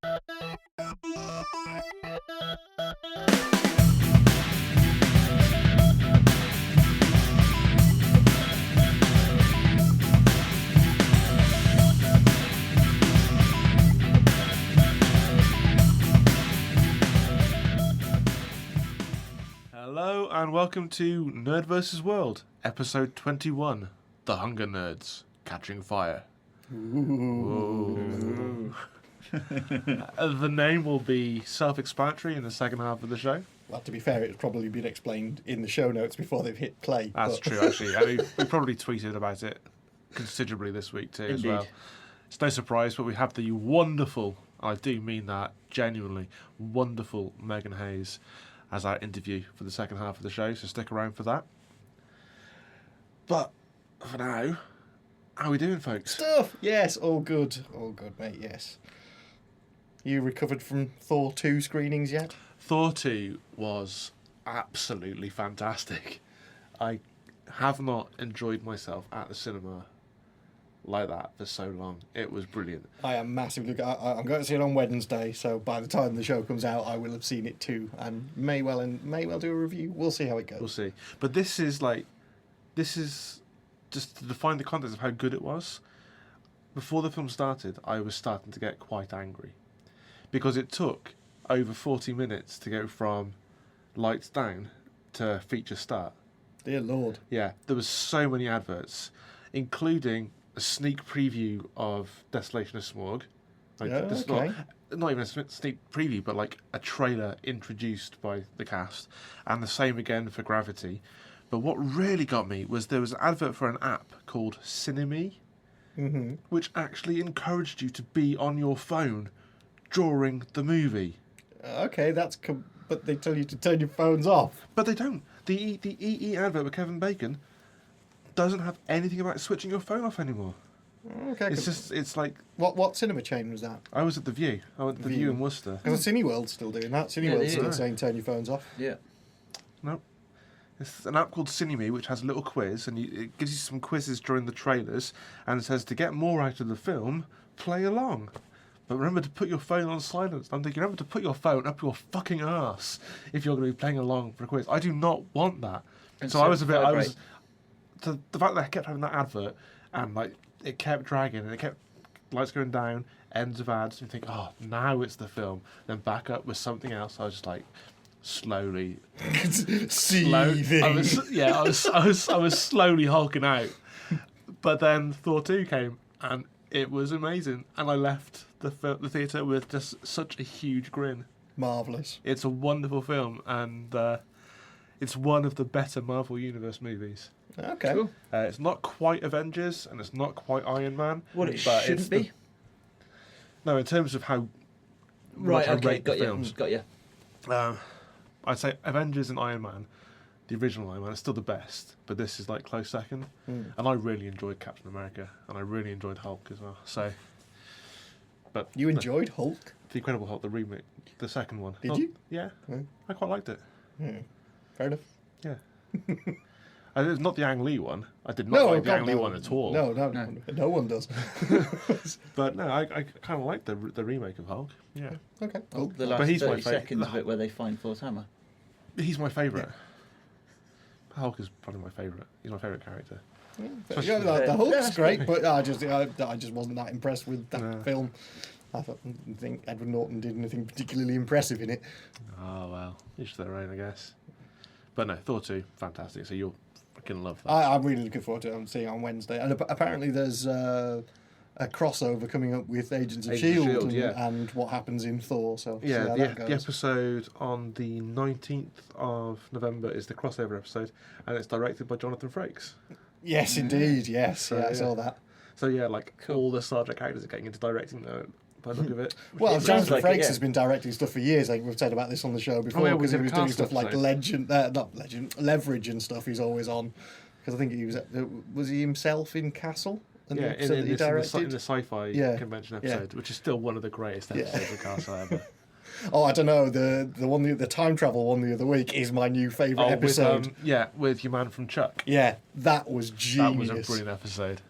Hello and welcome to NerdVsWorld, episode 21, The Hunger Nerds, Catching Fire. Ooh. The name will be self-explanatory in the second half of the show. Well, to be fair, it's probably been explained in the show notes before they've hit play. That's true, actually. I mean, we probably tweeted about it considerably this week too. Indeed. As well. It's no surprise, but we have the wonderful, I do mean that genuinely, wonderful Megan Hayes as our interview for the second half of the show, so stick around for that. But for now, how are we doing, folks? Stuff! Yes, all good, mate, yes. You recovered from Thor 2 screenings yet? Thor 2 was absolutely fantastic. I have not enjoyed myself at the cinema like that for so long. It was brilliant. I am massively... I'm going to see it on Wednesday, so by the time the show comes out, I will have seen it too, and may well do a review. We'll see how it goes. We'll see. But this is just to define the context of how good it was. Before the film started, I was starting to get quite angry because it took over 40 minutes to go from lights down to feature start. Dear Lord. Yeah, there was so many adverts, including a sneak preview of Desolation of Smog. Okay. Not even a sneak preview, but like a trailer introduced by the cast. And the same again for Gravity. But what really got me was there was an advert for an app called Cineme, which actually encouraged you to be on your phone during the movie. Okay, but they tell you to turn your phones off. But they don't. The EE advert with Kevin Bacon doesn't have anything about switching your phone off anymore. Okay. It's like... What cinema chain was that? I was at The View. I went to The View in Worcester. Because Cineworld's still doing that. Cineworld's still saying turn your phones off. Yeah. No. It's an app called Cineme, which has a little quiz, and it gives you some quizzes during the trailers, and it says, to get more out of the film, play along. But remember to put your phone on silence. I'm thinking, remember to put your phone up your fucking arse if you're going to be playing along for a quiz. I do not want that. And so I was the fact that I kept having that advert, and like it kept dragging, and it kept lights going down, ends of ads, and you think, oh, now it's the film. Then back up with something else. I was just like, slowly, seething. I was slowly hulking out. But then Thor 2 came, and it was amazing, and I left the theatre with just such a huge grin. Marvellous. It's a wonderful film, and it's one of the better Marvel Universe movies. Okay. Cool. It's not quite Avengers, and it's not quite Iron Man. What it shouldn't be? No, in terms of how right, I okay, rate got the you, films. got you. I'd say Avengers and Iron Man, the original Iron Man, is still the best, but this is like close second. And I really enjoyed Captain America, and I really enjoyed Hulk as well. So, but you enjoyed Hulk? The Incredible Hulk, the remake, the second one. Did you? Yeah, I quite liked it. Fair enough. Yeah. It's not the Ang Lee one. I did not like the Ang Lee one at all. No one does. But no, I kind of like the remake of Hulk. Yeah. Okay. Cool. The last 30 seconds of it where they find Thor's hammer. He's my favourite. Yeah. Hulk is probably my favourite. He's my favourite character. Yeah, the Hulk's great, but I just wasn't that impressed with that film. I didn't think Edward Norton did anything particularly impressive in it. Oh well, each their own, I guess. But no, Thor 2, fantastic. So you'll freaking love that. I'm really looking forward to it. I'm seeing it on Wednesday, and apparently there's a crossover coming up with Agents of S.H.I.E.L.D. and what happens in Thor. So yeah, the episode on the 19th of November is the crossover episode, and it's directed by Jonathan Frakes. Yes, indeed. Yes, so, I saw that. So yeah, like all the Star Trek characters are getting into directing now. By the look of it. Well, Jonathan Frakes has been directing stuff for years. Like we've said about this on the show before, because he was doing stuff like Leverage and stuff. He's always on, because I think he was he himself in Castle? In the sci-fi convention episode, which is still one of the greatest episodes of Castle ever. Oh, I don't know. The time travel one the other week is my new favourite episode. With your man from Chuck. Yeah, that was genius. That was a brilliant episode.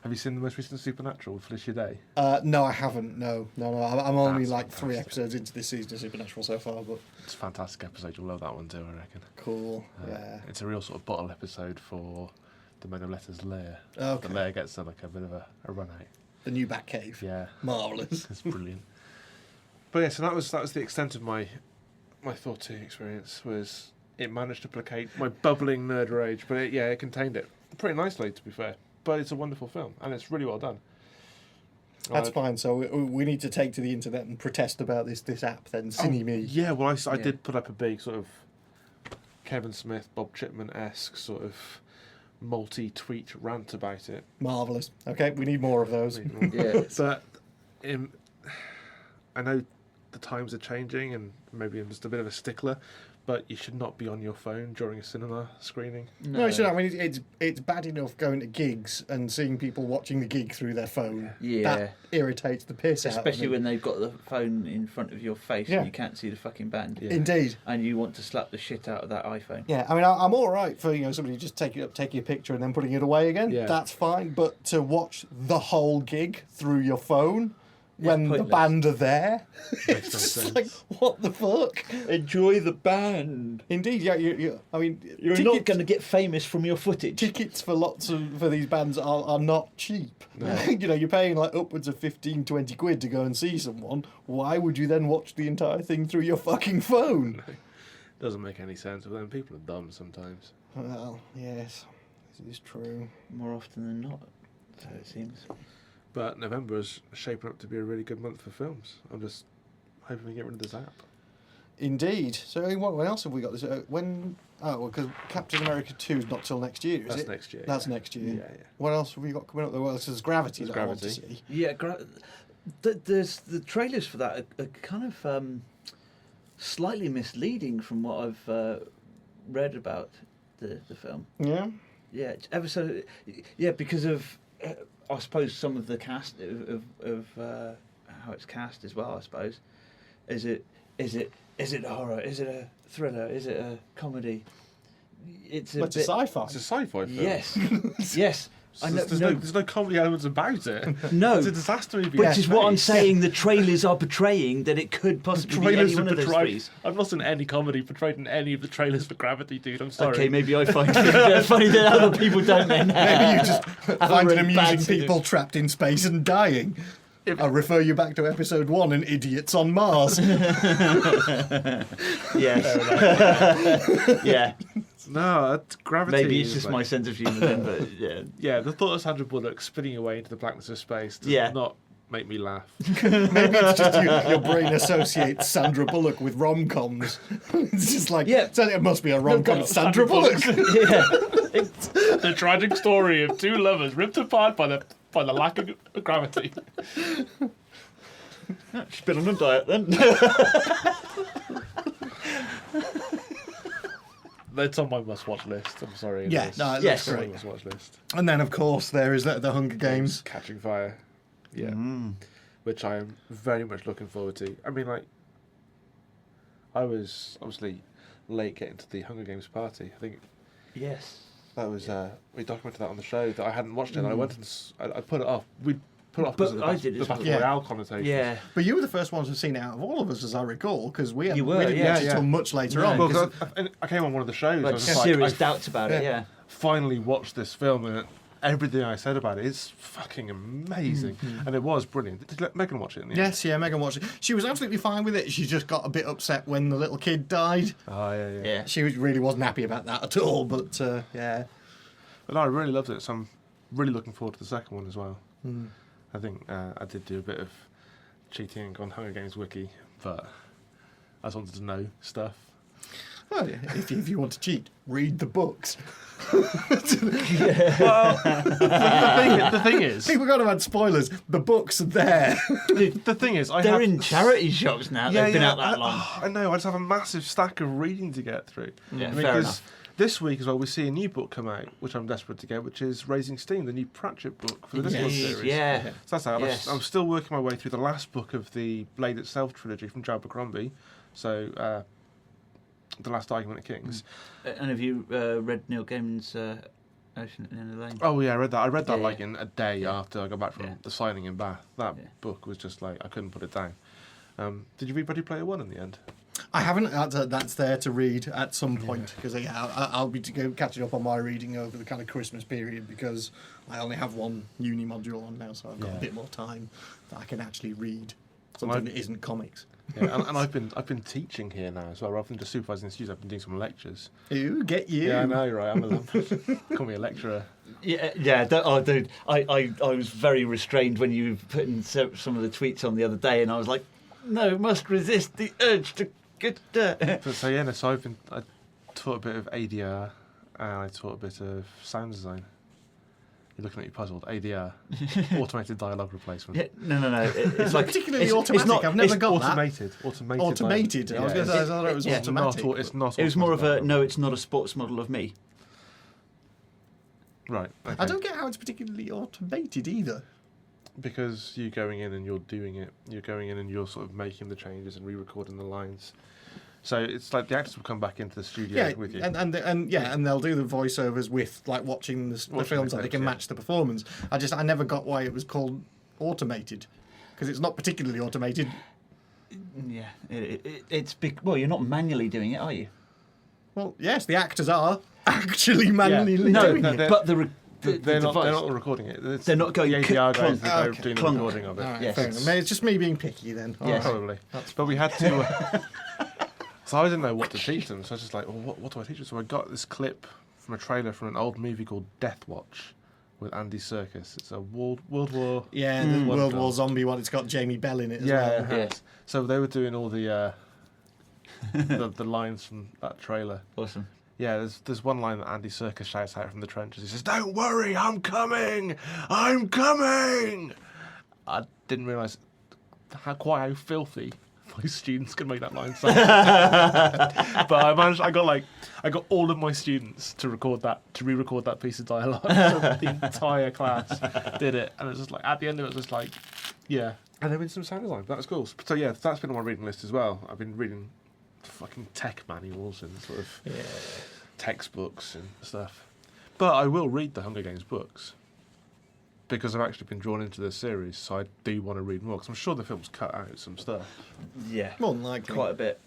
Have you seen the most recent Supernatural with Felicia Day? No, I haven't. No. I'm only like 3 episodes into this season of Supernatural so far, but it's a fantastic episode. You'll love that one too, I reckon. Cool. Yeah. It's a real sort of bottle episode for the Men of Letters lair. Okay. The lair gets a bit of a run out. The new Batcave. Yeah. Marvellous. It's brilliant. But yeah, so that was the extent of my Thor-2 experience. Was it managed to placate my bubbling nerd rage? But it contained it pretty nicely, to be fair. But it's a wonderful film, and it's really well done. That's fine. So we need to take to the internet and protest about this app then, CineMe. Yeah, well, I did put up a big sort of Kevin Smith, Bob Chipman-esque sort of multi-tweet rant about it. Marvellous. Okay, we need more of those. Yeah. But I know the times are changing, and maybe I'm just a bit of a stickler, but you should not be on your phone during a cinema screening. No, you shouldn't. I mean, it's bad enough going to gigs and seeing people watching the gig through their phone. Yeah. That irritates the piss out of me. Especially when they've got the phone in front of your face and you can't see the fucking band. Yeah. Indeed. And you want to slap the shit out of that iPhone. Yeah, I mean, I'm all right for somebody just taking a picture and then putting it away again. Yeah. That's fine. But to watch the whole gig through your phone when the band are there, it's just like, what the fuck? Enjoy the band. Indeed, yeah. I mean, You're not going to get famous from your footage. Tickets for for these bands are not cheap. No. You're paying like upwards of 15, 20 quid to go and see someone. Why would you then watch the entire thing through your fucking phone? Doesn't make any sense. But then people are dumb sometimes. Well, yes, this is true. More often than not, so it seems. But November is shaping up to be a really good month for films. I'm just hoping we get rid of this app. Indeed. So what else have we got? Because Captain America 2 is not till next year, is That's it? next year. That's next year. Yeah. What else have we got coming up? Well, there's Gravity There's that I want to see. Yeah, there's the trailers for that are kind of slightly misleading from what I've read about the film. Yeah? Yeah, ever so. Yeah, because of I suppose some of the cast of how it's cast as well. I suppose is it a horror? Is it a thriller? Is it a comedy? It's a sci-fi. It's a sci-fi film. Yes, yes. There's no comedy elements about it. No, it's a disaster movie. Which is what I'm saying. The trailers are portraying that it could possibly be any one of those three. I've not seen any comedy portrayed in any of the trailers for Gravity, dude. I'm sorry. Okay, maybe I find it funny that other people don't. Then maybe you just find it amusing people trapped in space and dying. I'll refer you back to episode 1 and Idiots on Mars. Yes. Yeah. No, Gravity. Maybe it's just my sense of humour then, but yeah. Yeah, the thought of Sandra Bullock spinning away into the blackness of space does not make me laugh. Maybe it's just your brain associates Sandra Bullock with rom-coms. It's just like, it must be a rom-com. Sandra Bullock. The tragic story of two lovers ripped apart by the lack of gravity. She's been on a diet then. It's on my must-watch list. I'm sorry. Yeah, no, yes, it's on my must-watch list. And then, of course, there is the Hunger Games. Catching Fire. Yeah. Which I am very much looking forward to. I mean, like, I was obviously late getting to the Hunger Games party. I think. Yes. That was we documented that on the show that I hadn't watched it. And I went and I put it off. We put it off because of the Battle Royale connotation. Yeah. But you were the first ones who've seen it out of all of us, as I recall, because we didn't watch it until much later on. Well, I came on one of the shows. Like serious doubts about it. Yeah. Finally watched this film and everything I said about it is fucking amazing, and it was brilliant. Did you let Megan watch it? In the end? Yes, Megan watched it. She was absolutely fine with it. She just got a bit upset when the little kid died. Oh yeah. She really wasn't happy about that at all. But yeah. But no, I really loved it, so I'm really looking forward to the second one as well. I think I did do a bit of cheating on Hunger Games Wiki, but I just wanted to know stuff. Well, if you want to cheat, read the books. Well, the thing is... People got to add spoilers. The books are there. The thing is... They're in charity shops now. They've been out that long. I know, I just have a massive stack of reading to get through. Yeah, fair enough. This week as well, we see a new book come out, which I'm desperate to get, which is Raising Steam, the new Pratchett book for the Discworld series. Yeah. So that's out. Yes. I'm still working my way through the last book of the Blade Itself trilogy from Joe Abercrombie. So, The Last Argument of Kings. And have you read Neil Gaiman's Ocean in the Lane. Oh yeah, I read that. I read that Yeah. in a day after I got back from the signing in Bath. That Yeah. book was just like I couldn't put it down. Did you read Ready Player One in the end? I haven't. That's there to read at some point because I'll be catching up on my reading over the kind of Christmas period because I only have one uni module on now, so I've got a bit more time that I can actually read something that isn't comics. Yeah, and I've been teaching here now as well. Rather than just supervising the students, I've been doing some lectures. Ooh, get you! Yeah, I know, right? Call me a lecturer. Yeah. Dude, I was very restrained when you put in some of the tweets on the other day, and I was like, no, must resist the urge to get. So I taught a bit of ADR, and I taught a bit of sound design. You're looking at me puzzled. ADR, automated dialogue replacement. Yeah, no. It's like particularly automatic. I've never got automated. Automated. Automated. I was going to say I thought it was automatic. It's not. It was more of a no. It's not a sports model of me. Right. Okay. I don't get how it's particularly automated either. Because you're going in and you're doing it. You're going in and you're sort of making the changes and re-recording the lines. So it's like the actors will come back into the studio with you. And they'll do the voiceovers with like watching the films so they can match the performance. I never got why it was called automated because it's not particularly automated. Yeah, it's big. Well, you're not manually doing it, are you? Well, yes, the actors are actually manually doing it. But they're not recording it. They're not going. The ADR guys that are clunk, doing the clunk. recording of it. Right, yes. fair enough. Maybe it's just me being picky then. Yes. Probably. But we had to. So I didn't know what to teach them. So I was just like, well, what do I teach them? So I got this clip from a trailer from an old movie called Death Watch with Andy Serkis. It's a World War. Yeah, the World War zombie one. It's got Jamie Bell in it as well. Yeah. So they were doing all the the lines from that trailer. Awesome. Yeah, there's one line that Andy Serkis shouts out from the trenches. He says, "Don't worry, I'm coming! I'm coming!" I didn't realise how filthy my students can make that line sound. But I managed. I got all of my students to re-record that piece of dialogue. So the entire class did it, and it was just like at the end of it, was just like, yeah. And there was some sound design. That was cool. So yeah, that's been on my reading list as well. I've been reading fucking tech manuals and sort of textbooks and stuff. But I will read the Hunger Games books because I've actually been drawn into the series, so I do want to read more because I'm sure the film's cut out some stuff. Yeah, more than likely, quite a bit.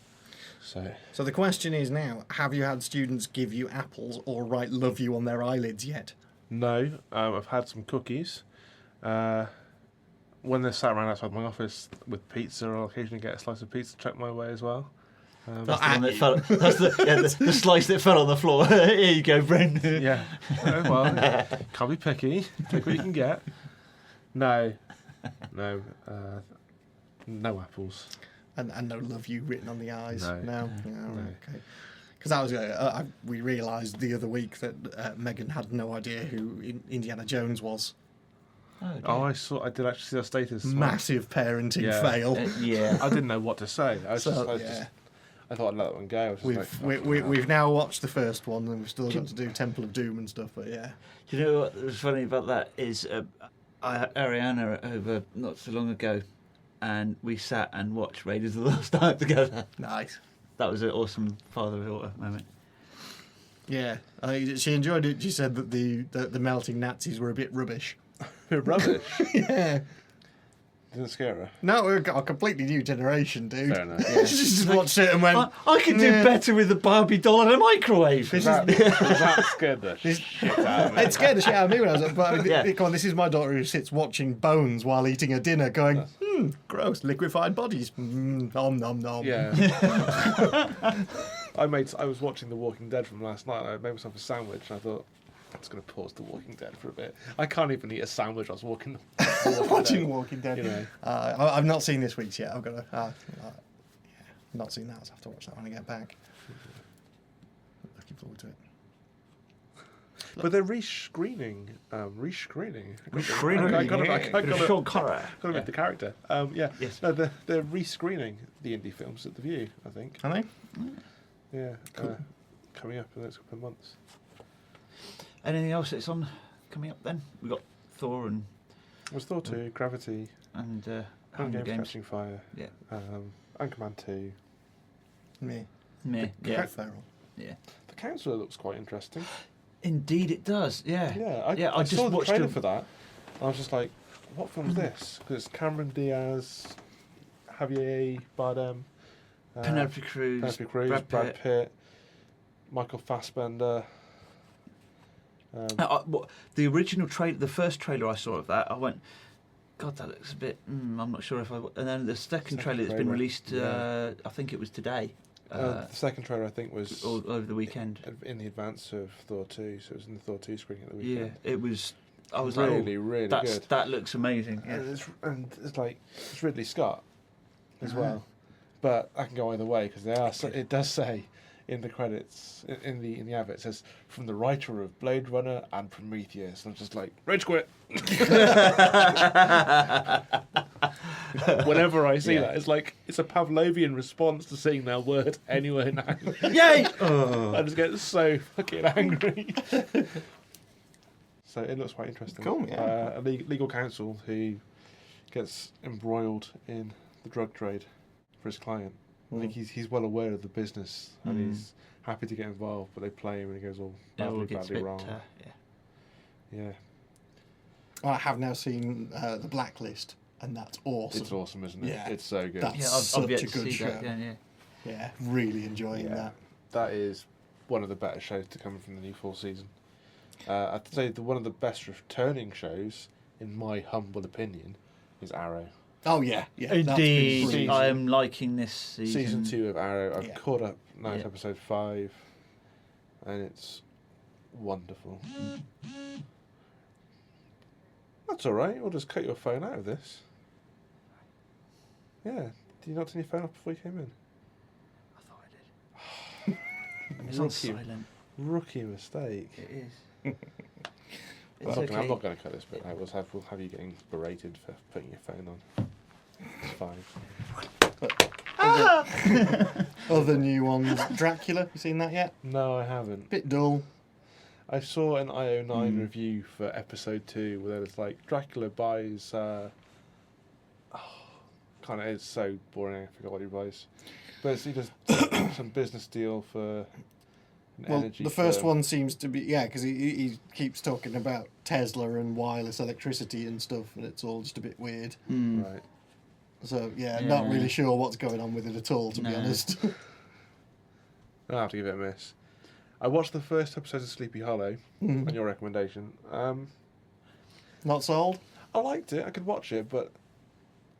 So the question is now: have you had students give you apples or write "love you" on their eyelids yet? No, I've had some cookies. When they're sat around outside my office with pizza, I'll occasionally get a slice of pizza chucked my way as well. That's the one that fell. That's the slice that fell on the floor. Here you go, Bren. Yeah. Well, can't be picky. Take what you can get. No apples. And no "love you" written on the eyes. No. Okay. Because that was we realised the other week that Megan had no idea who Indiana Jones was. Oh, I did actually see that status. Massive parenting fail. Yeah. I didn't know what to say. I thought I'd let that one go. We've now watched the first one, and we've still got to do Temple of Doom and stuff. But yeah. Do you know what was funny about that is I had Ariana over not so long ago, and we sat and watched Raiders of the Lost Ark together. Nice. That was an awesome father-daughter moment. Yeah, she enjoyed it. She said that the melting Nazis were a bit rubbish. Rubbish? Yeah. Didn't scare her? No, we're a completely new generation, dude. Fair enough. Yeah. She just watched it and went, I could do better with a Barbie doll and a microwave. That scared the shit out of me. It scared the shit out of me when I was like, but come on, this is my daughter who sits watching Bones while eating her dinner going, gross, liquefied bodies. Nom, nom, nom. Yeah. I was watching The Walking Dead from last night and I made myself a sandwich and I thought, I'm just going to pause The Walking Dead for a bit. I can't even eat a sandwich. I was watching Walking Dead. You know. I've not seen this week's yet. I've got to. Not seen that. So I have to watch that when I get back. Looking forward to it. But they're rescreening. Rescreening. I got to make the character. Yes. No, they're rescreening the indie films at the View, I think. Are they? Yeah. Cool. Coming up in the next couple of months. Anything else that's on coming up then? We've got Thor and... It was Thor 2, Gravity, and Hunger Games Catching Fire, yeah. Anchorman 2. Me. Yeah. Feral. Yeah. The Counsellor looks quite interesting. Indeed, it does. Yeah. Yeah, I just saw the watched trailer for that. I was just like, what film's this? Because it's Cameron Diaz, Javier Bardem, Penelope Cruz, Brad Pitt, Michael Fassbender. The original trailer, the first trailer I saw of that, I went, God, that looks a bit. I'm not sure if I. And then the second trailer that's been released, I think it was today. The second trailer, I think, was all over the weekend in the advance of Thor 2, so it was in the Thor 2 screening at the weekend. Yeah, it was. I was really good. That looks amazing. Yeah. And it's like it's Ridley Scott as well, but I can go either way because they are. So it does say in the credits in the advert, it says from the writer of Blade Runner and Prometheus. And I'm just like rage quit. Whenever I see that, it's like it's a Pavlovian response to seeing that word anywhere now. Yay! I just get so fucking angry. So it looks quite interesting. Cool, yeah. A legal counsel who gets embroiled in the drug trade for his client. I think he's well aware of the business and he's happy to get involved, but they play him and he goes all badly wrong. Yeah. I have now seen The Blacklist, and that's awesome. It's awesome, isn't it? Yeah. It's so good. That's I've yet such a to good see show. that. Yeah, really enjoying that. That is one of the better shows to come from the new fall season. I'd say one of the best returning shows, in my humble opinion, is Arrow. Oh yeah. Indeed, I am liking this season. Season 2 of Arrow. I've caught up now to episode 5, and it's wonderful. That's all right. We'll just cut your phone out of this. Yeah. Did you not turn your phone off before you came in? I thought I did. It's on silent. Rookie mistake. It is. I'm not going to cut this bit out. We'll have you getting berated for putting your phone on. It's fine. Other new ones. Dracula, you seen that yet? No, I haven't. Bit dull. I saw an IO9 review for episode 2 where it's like Dracula buys. It's so boring. I forgot what he buys. But he does some business deal for. The first one seems to be because he keeps talking about Tesla and wireless electricity and stuff, and it's all just a bit weird. Right. So not really sure what's going on with it at all, to be honest. I'll have to give it a miss. I watched the first episode of Sleepy Hollow on your recommendation. Not sold? I liked it. I could watch it, but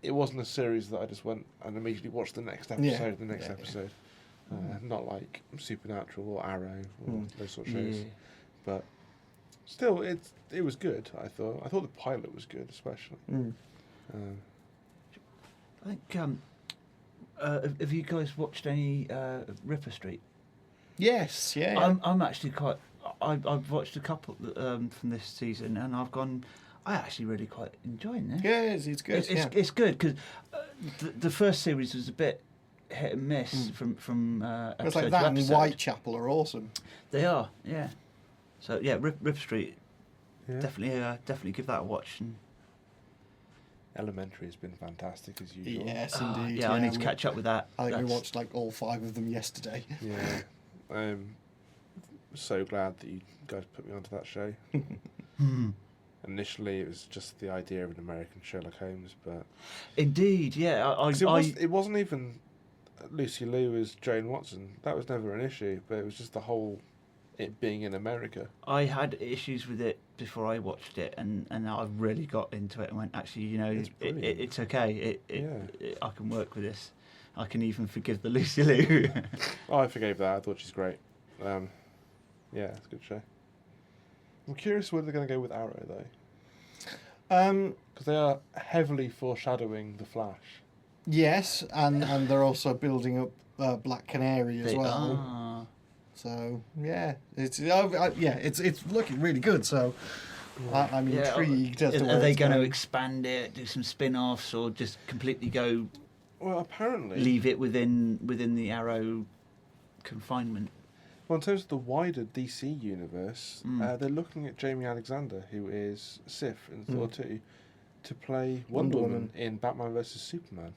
it wasn't a series that I just went and immediately watched the next episode. Episode. Not like Supernatural or Arrow or those sort of shows. Yeah. But still, it was good, I thought. I thought the pilot was good, especially. I think, have you guys watched any Ripper Street? Yes, yeah. I'm actually quite... I've watched a couple from this season, and I've gone... I actually really quite enjoying this. Yeah, it's good. It's good, because the first series was a bit hit and miss from episode it's like that to and episode. Whitechapel are awesome. They are, yeah. So yeah, Ripper Street, definitely give that a watch. And Elementary has been fantastic as usual. Yes, indeed. I need to catch up with that. I think we watched like all 5 of them yesterday. Yeah, I'm so glad that you guys put me onto that show. Initially, it was just the idea of an American Sherlock Holmes, but indeed, yeah, it wasn't even Lucy Liu as Jane Watson. That was never an issue, but it was just the whole it being in America. I had issues with it before I watched it, and I really got into it and went, actually, it's okay. I can work with this. I can even forgive the Lucy Liu. I forgave that. I thought she's great. Yeah, it's a good show. I'm curious where they're going to go with Arrow, though. Because they are heavily foreshadowing The Flash. Yes, and they're also building up Black Canary as well. Ah. So it's looking really good. So I'm intrigued as to where are they going to expand it, do some spin-offs, or just completely go? Well, apparently leave it within the Arrow confinement. Well, in terms of the wider DC universe, they're looking at Jamie Alexander, who is Sif in Thor 2, to play Wonder Woman in Batman vs Superman.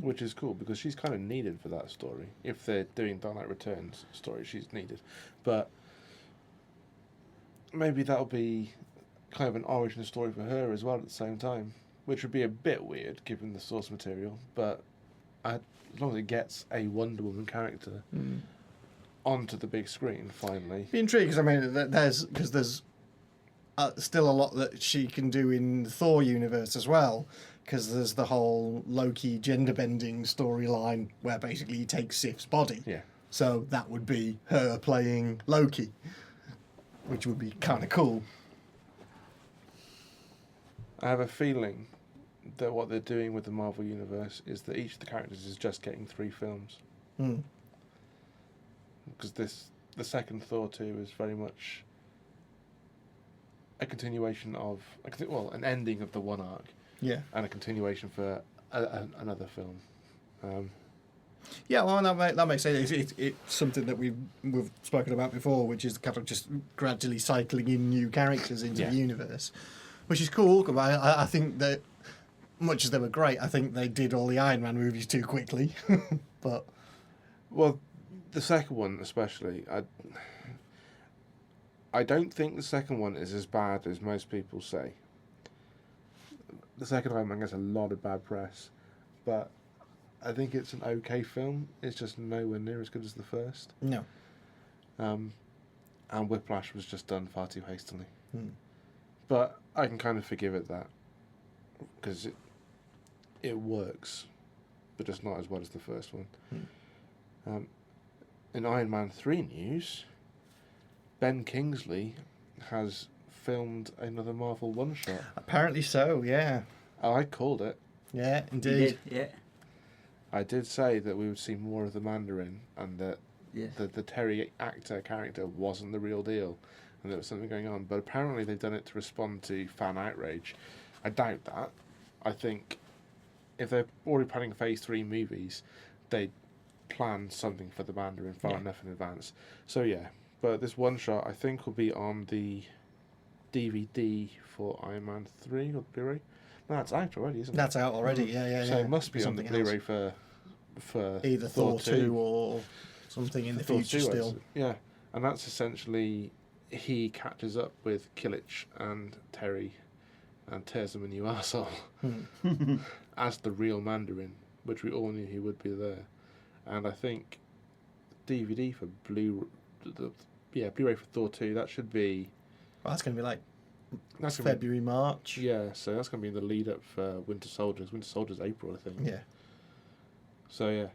which is cool because she's kind of needed for that story. If they're doing Dark Knight Returns story, she's needed. But maybe that'll be kind of an origin story for her as well at the same time, which would be a bit weird given the source material. But as long as it gets a Wonder Woman character onto the big screen, finally. Be intrigued because I mean, there's still a lot that she can do in the Thor universe as well. Because there's the whole Loki gender bending storyline where basically he takes Sif's body. Yeah. So that would be her playing Loki, which would be kind of cool. I have a feeling that what they're doing with the Marvel Universe is that each of the characters is just getting 3 films. Because the second Thor 2 is very much a continuation of, an ending of the one arc. Yeah. And a continuation for another film. Yeah, well, that makes sense. It's something that we've spoken about before, which is kind of just gradually cycling in new characters into the universe, which is cool. I think that much as they were great, I think they did all the Iron Man movies too quickly. But well, the second one especially, I don't think the second one is as bad as most people say. The second Iron Man gets a lot of bad press, but I think it's an okay film. It's just nowhere near as good as the first. No. And Whiplash was just done far too hastily. But I can kind of forgive it that, because it works, but just not as well as the first one. In Iron Man 3 news, Ben Kingsley has filmed another Marvel one-shot. Apparently so, yeah. Oh, I called it. Yeah, indeed. You did, yeah. I did say that we would see more of the Mandarin, and that the Terry actor character wasn't the real deal, and there was something going on. But apparently they've done it to respond to fan outrage. I doubt that. I think if they're already planning Phase 3 movies, they'd plan something for the Mandarin far enough in advance. So yeah, but this one shot I think will be on the DVD for Iron Man 3 or Blu-ray. No, that's out already, isn't it? That's out already, yeah. So it must be on the Something Blu-ray else. for Either Thor 2 or something in the Thor future 2, still. yeah, and that's essentially he catches up with Killich and Terry and tears them a new arsehole as the real Mandarin, which we all knew he would be there. And I think DVD for Blu-ray for Thor 2, that should be... Well, that's going to be like that's February, March. Yeah, so that's going to be the lead up for Winter Soldiers. Winter Soldier's April, I think. Yeah. So yeah,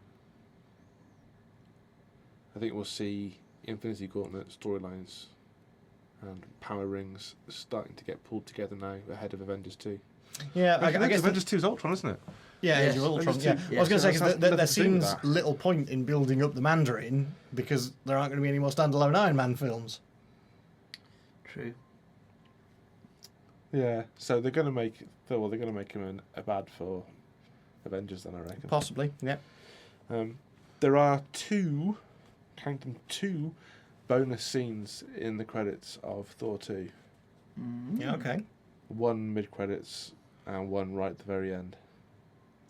I think we'll see Infinity Gauntlet storylines and power rings starting to get pulled together now ahead of Avengers 2. Yeah, I guess Avengers 2 is Ultron, isn't it? Yeah, Yes. Age of Ultron. Avengers Yeah. 2. I was going to say, So that's because there nothing to do with seems that. little point in building up the Mandarin because there aren't going to be any more standalone Iron Man films. True. Yeah, so they're going to make him a bad for Avengers then, I reckon. Possibly, yeah. There are two bonus scenes in the credits of Thor 2. Yeah, okay. One mid-credits and one right at the very end.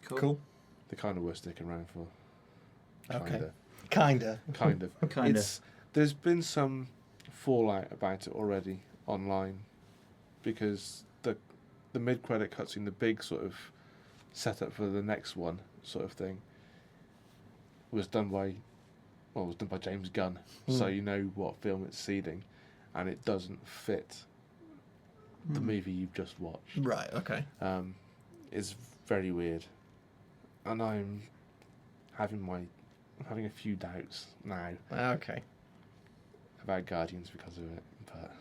Cool. They're kind of worth sticking around for. Okay. Kind of. Kinda. There's been some fallout about it already online, because the mid-credit cutscene, the big sort of setup for the next one sort of thing, was done by James Gunn, so you know what film it's seeding, and it doesn't fit the movie you've just watched. Right, okay. It's very weird, and I'm having a few doubts now Okay. about Guardians because of it, but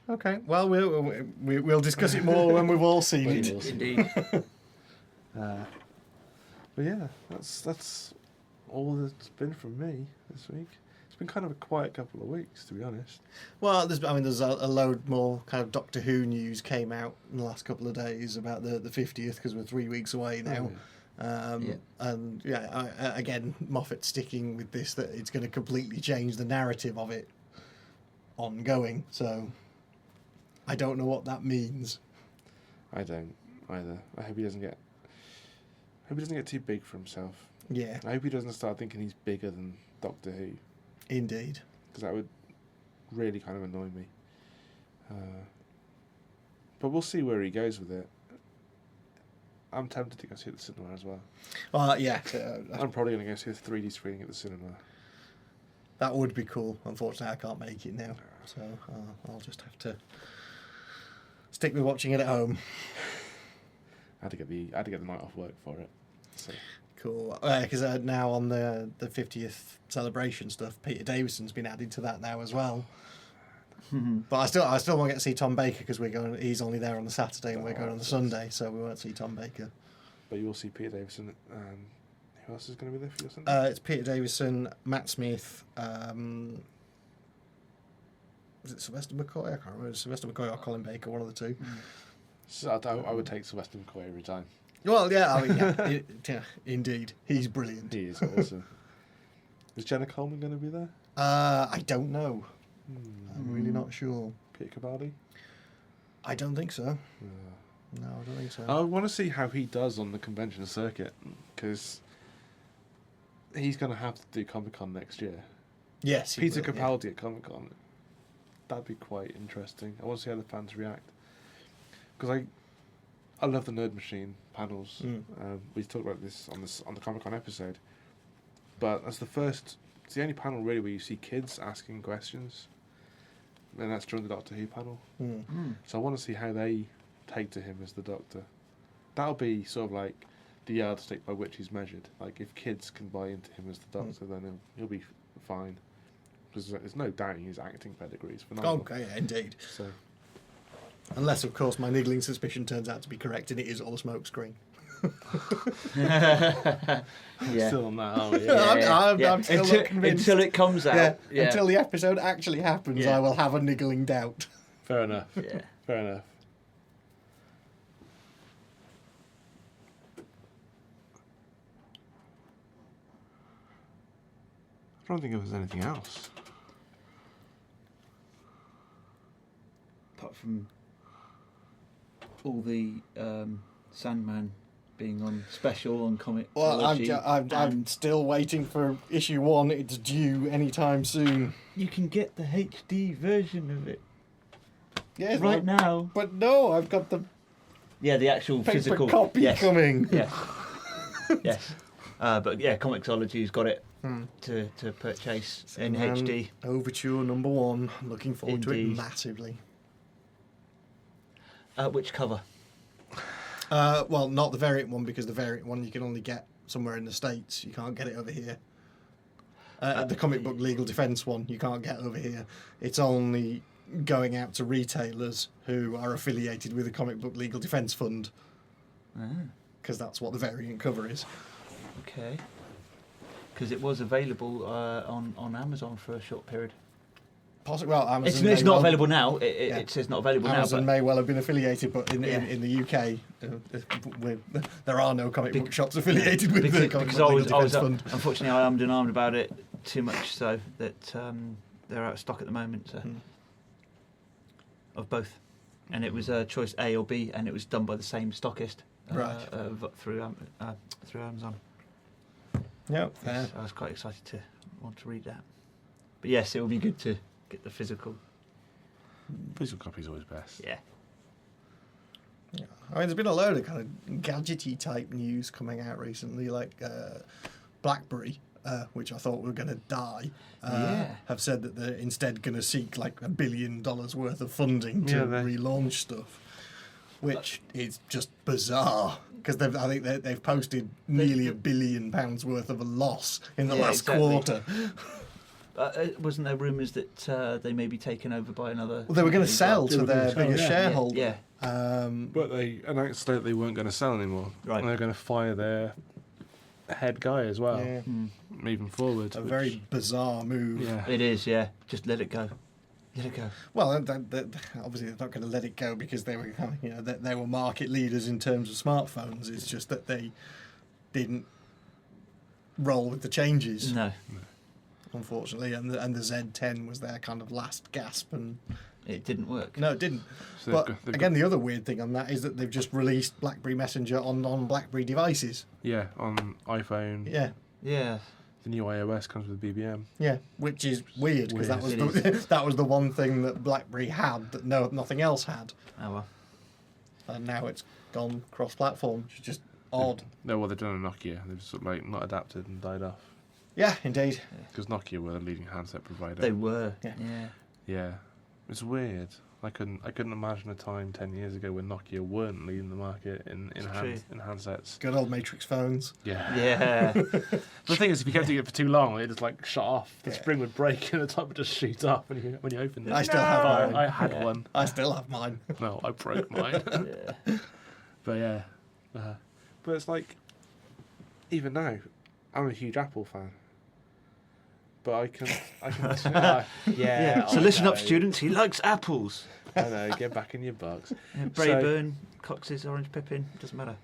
Okay. Well, we'll discuss it more when we've all seen We it. will see. Indeed. But yeah, that's all that's been from me this week. It's been kind of a quiet couple of weeks, to be honest. Well, there's a load more kind of Doctor Who news came out in the last couple of days about the 50th, because we're 3 weeks away now. And again, Moffat's sticking with this, that it's going to completely change the narrative of it ongoing. So I don't know what that means. I don't either. I hope he doesn't get hope he doesn't get too big for himself. Yeah, I hope he doesn't start thinking he's bigger than Doctor Who, indeed. because that would really kind of annoy me. But we'll see where he goes with it. I'm tempted to go see it at the cinema as well. Yeah. I'm probably going to go see a 3D screening at the cinema. That would be cool. Unfortunately, I can't make it now, so I'll just have to stick with watching it at home. I had to get the night off work for it. So. Cool. Because now on the 50th celebration stuff, Peter Davison's been added to that now as well. But I still want to get to see Tom Baker because he's only there on the Saturday and we're going on the Sunday, so we won't see Tom Baker. But you will see Peter Davison. Who else is going to be there for your Sunday? It's Peter Davison, Matt Smith. Is it Sylvester McCoy? I can't remember. Sylvester McCoy or Colin Baker, one of the two. So I would take Sylvester McCoy every time. Well, yeah, I mean, yeah, indeed, he's brilliant. He is awesome. Is Jenna Coleman going to be there? I don't know. I'm really not sure. Peter Capaldi? I don't think so. No, I don't think so. I want to see how he does on the convention circuit, because he's going to have to do Comic-Con next year. Yes, Peter Capaldi at Comic-Con. That'd be quite interesting. I want to see how the fans react. Because I love the Nerd Machine panels. We talked about this on the Comic-Con episode. But it's the only panel really where you see kids asking questions. And that's during the Doctor Who panel. So I want to see how they take to him as the Doctor. That'll be sort of like the yardstick by which he's measured. Like, if kids can buy into him as the Doctor, then he'll be fine. Because there's no doubting his acting pedigree is phenomenal. Okay, yeah, indeed. So, unless, of course, my niggling suspicion turns out to be correct and it is all a smoke screen. Yeah. still on that, aren't we? I'm still not convinced. Until it comes out. Yeah. Until the episode actually happens, Yeah. I will have a niggling doubt. Fair enough. Yeah. Fair enough. I don't think there was anything else. Apart from all the Sandman being on special on Comic. Well, I'm still waiting for issue 1. It's due anytime soon. You can get the HD version of it Yes, right now. But no, I've got the Yeah, the actual paper physical copy coming. Yes. Yes. But yeah, Comixology's got it to purchase in HD. Overture number 1. Looking forward to it Indeed. massively. Which cover? Well, not the variant one, because the variant one you can only get somewhere in the States. You can't get it over here. The comic book legal defence one you can't get over here. It's only going out to retailers who are affiliated with the Comic Book Legal Defence Fund, because that's what the variant cover is. Okay. Because it was available on Amazon for a short period. Possibly, well, Amazon It's not available now. It says not available Amazon now. may well have been affiliated, but in the UK, there are no comic book shops affiliated with the Comic because Book I Legal was Defence Fund. unfortunately I ummed and armed about it too much, so that they're out of stock at the moment. So. Of both, and it was choice A or B, and it was done by the same stockist through Amazon. Yeah, Yes, I was quite excited to want to read that. But yes, it will be good to get the physical. Physical copy's always best. Yeah. I mean, there's been a load of kind of gadgety type news coming out recently, like BlackBerry, which I thought were going to die, have said that they're instead going to seek like $1 billion worth of funding to relaunch stuff, which is just bizarre, because I think they've posted nearly £1 billion worth of a loss in the last quarter. Wasn't there rumours that they may be taken over by another? Well, they were going to sell to their biggest shareholder. Yeah. But they announced that they weren't going to sell anymore. Right. And they're going to fire their head guy as well, Yeah. moving forward. Very bizarre move. Yeah. It is. Yeah. Just let it go. Let it go. Well, obviously they're not going to let it go because they were, they were market leaders in terms of smartphones. It's just that they didn't roll with the changes. No. Unfortunately, and the Z10 was their kind of last gasp, and it didn't work. No, it didn't. So But they've again, the other weird thing on that is that they've just released BlackBerry Messenger on BlackBerry devices. yeah, on iPhone. Yeah. Yeah. The new iOS comes with BBM. Yeah, which is weird because that was It that was the one thing that BlackBerry had that nothing else had, Oh well. and now it's gone cross-platform, which is just odd. No, well, they've done a Nokia. They've sort of like not adapted and died off. Yeah, indeed. Because Nokia were the leading handset provider. They were. Yeah. Yeah. Yeah, it's weird. I couldn't imagine a time 10 years ago when Nokia weren't leading the market in handsets. Good old Matrix phones. Yeah. Yeah. The thing is, if you kept doing it for too long, it just like shut off. The Yeah. spring would break and the top would just shoot up when you opened it. I still have mine. I had Yeah. one. I still have mine. No, I broke mine. Yeah. But yeah, but it's like, even now, I'm a huge Apple fan. But I can yeah. So I listen up, know. students. He likes apples. I know. Get back in your box. Yeah, Brayburn, Cox's Orange Pippin. Doesn't matter.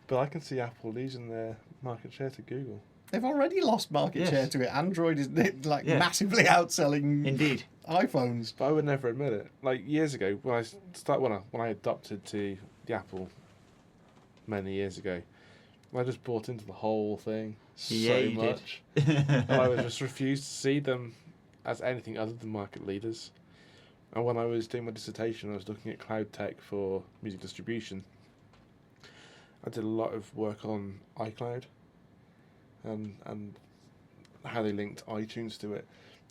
But I can see Apple losing their market share to Google. They've already lost market Yes. share to it. Android is like Yeah. massively outselling Indeed. iPhones. But I would never admit it. Like years ago, when I adopted to the Apple many years ago, I just bought into the whole thing Yeah, so you did. much. And I was just refused to see them as anything other than market leaders. And when I was doing my dissertation, I was looking at cloud tech for music distribution. I did a lot of work on iCloud and how they linked iTunes to it,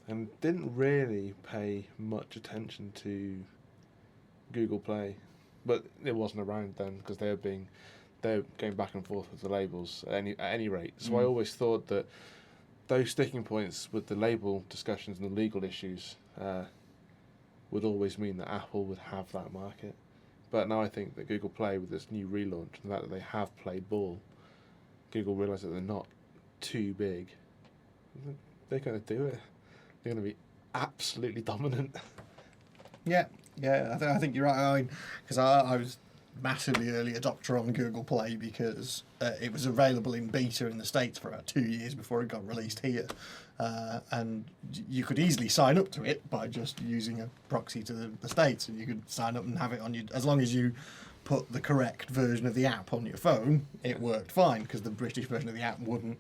and didn't really pay much attention to Google Play. But it wasn't around then because they're going back and forth with the labels at any rate. So I always thought that those sticking points with the label discussions and the legal issues would always mean that Apple would have that market. But now I think that Google Play, with this new relaunch and the fact that they have played ball, Google realise that they're not too big. They're going to do it. They're going to be absolutely dominant. Yeah, I think you're right. I mean, because I was massively early adopter on Google Play because it was available in beta in the States for about 2 years before it got released here. And you could easily sign up to it by just using a proxy to the States, and you could sign up and have it on you as long as you put the correct version of the app on your phone. It worked fine because the British version of the app wouldn't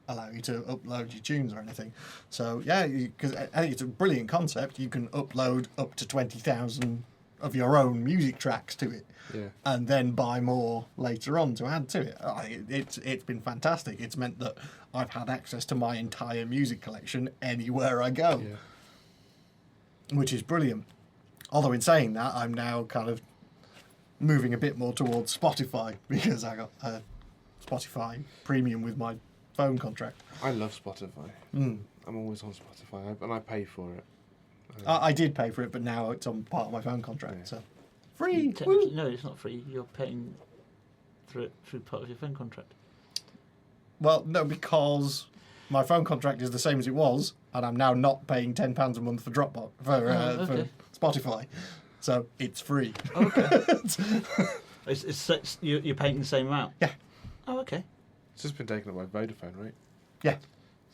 allow you to upload your tunes or anything. So yeah, because I think it's a brilliant concept. You can upload up to 20,000 of your own music tracks to it, Yeah. and then buy more later on to add to it. It's been fantastic. It's meant that I've had access to my entire music collection anywhere I go, which is brilliant. Although in saying that, I'm now kind of moving a bit more towards Spotify because I got Spotify Premium with my phone contract. I love Spotify. Mm. I'm always on Spotify, and I pay for it. I did pay for it, but now it's on part of my phone contract, Yeah. so free. Technically, Woo! no, it's not free. You're paying through part of your phone contract. Well, no, because my phone contract is the same as it was, and I'm now not paying £10 a month for Dropbox okay. for Spotify, so it's free. Okay. You're paying the same amount. Yeah. Oh, okay. It's just been taken up by Vodafone, right? Yeah.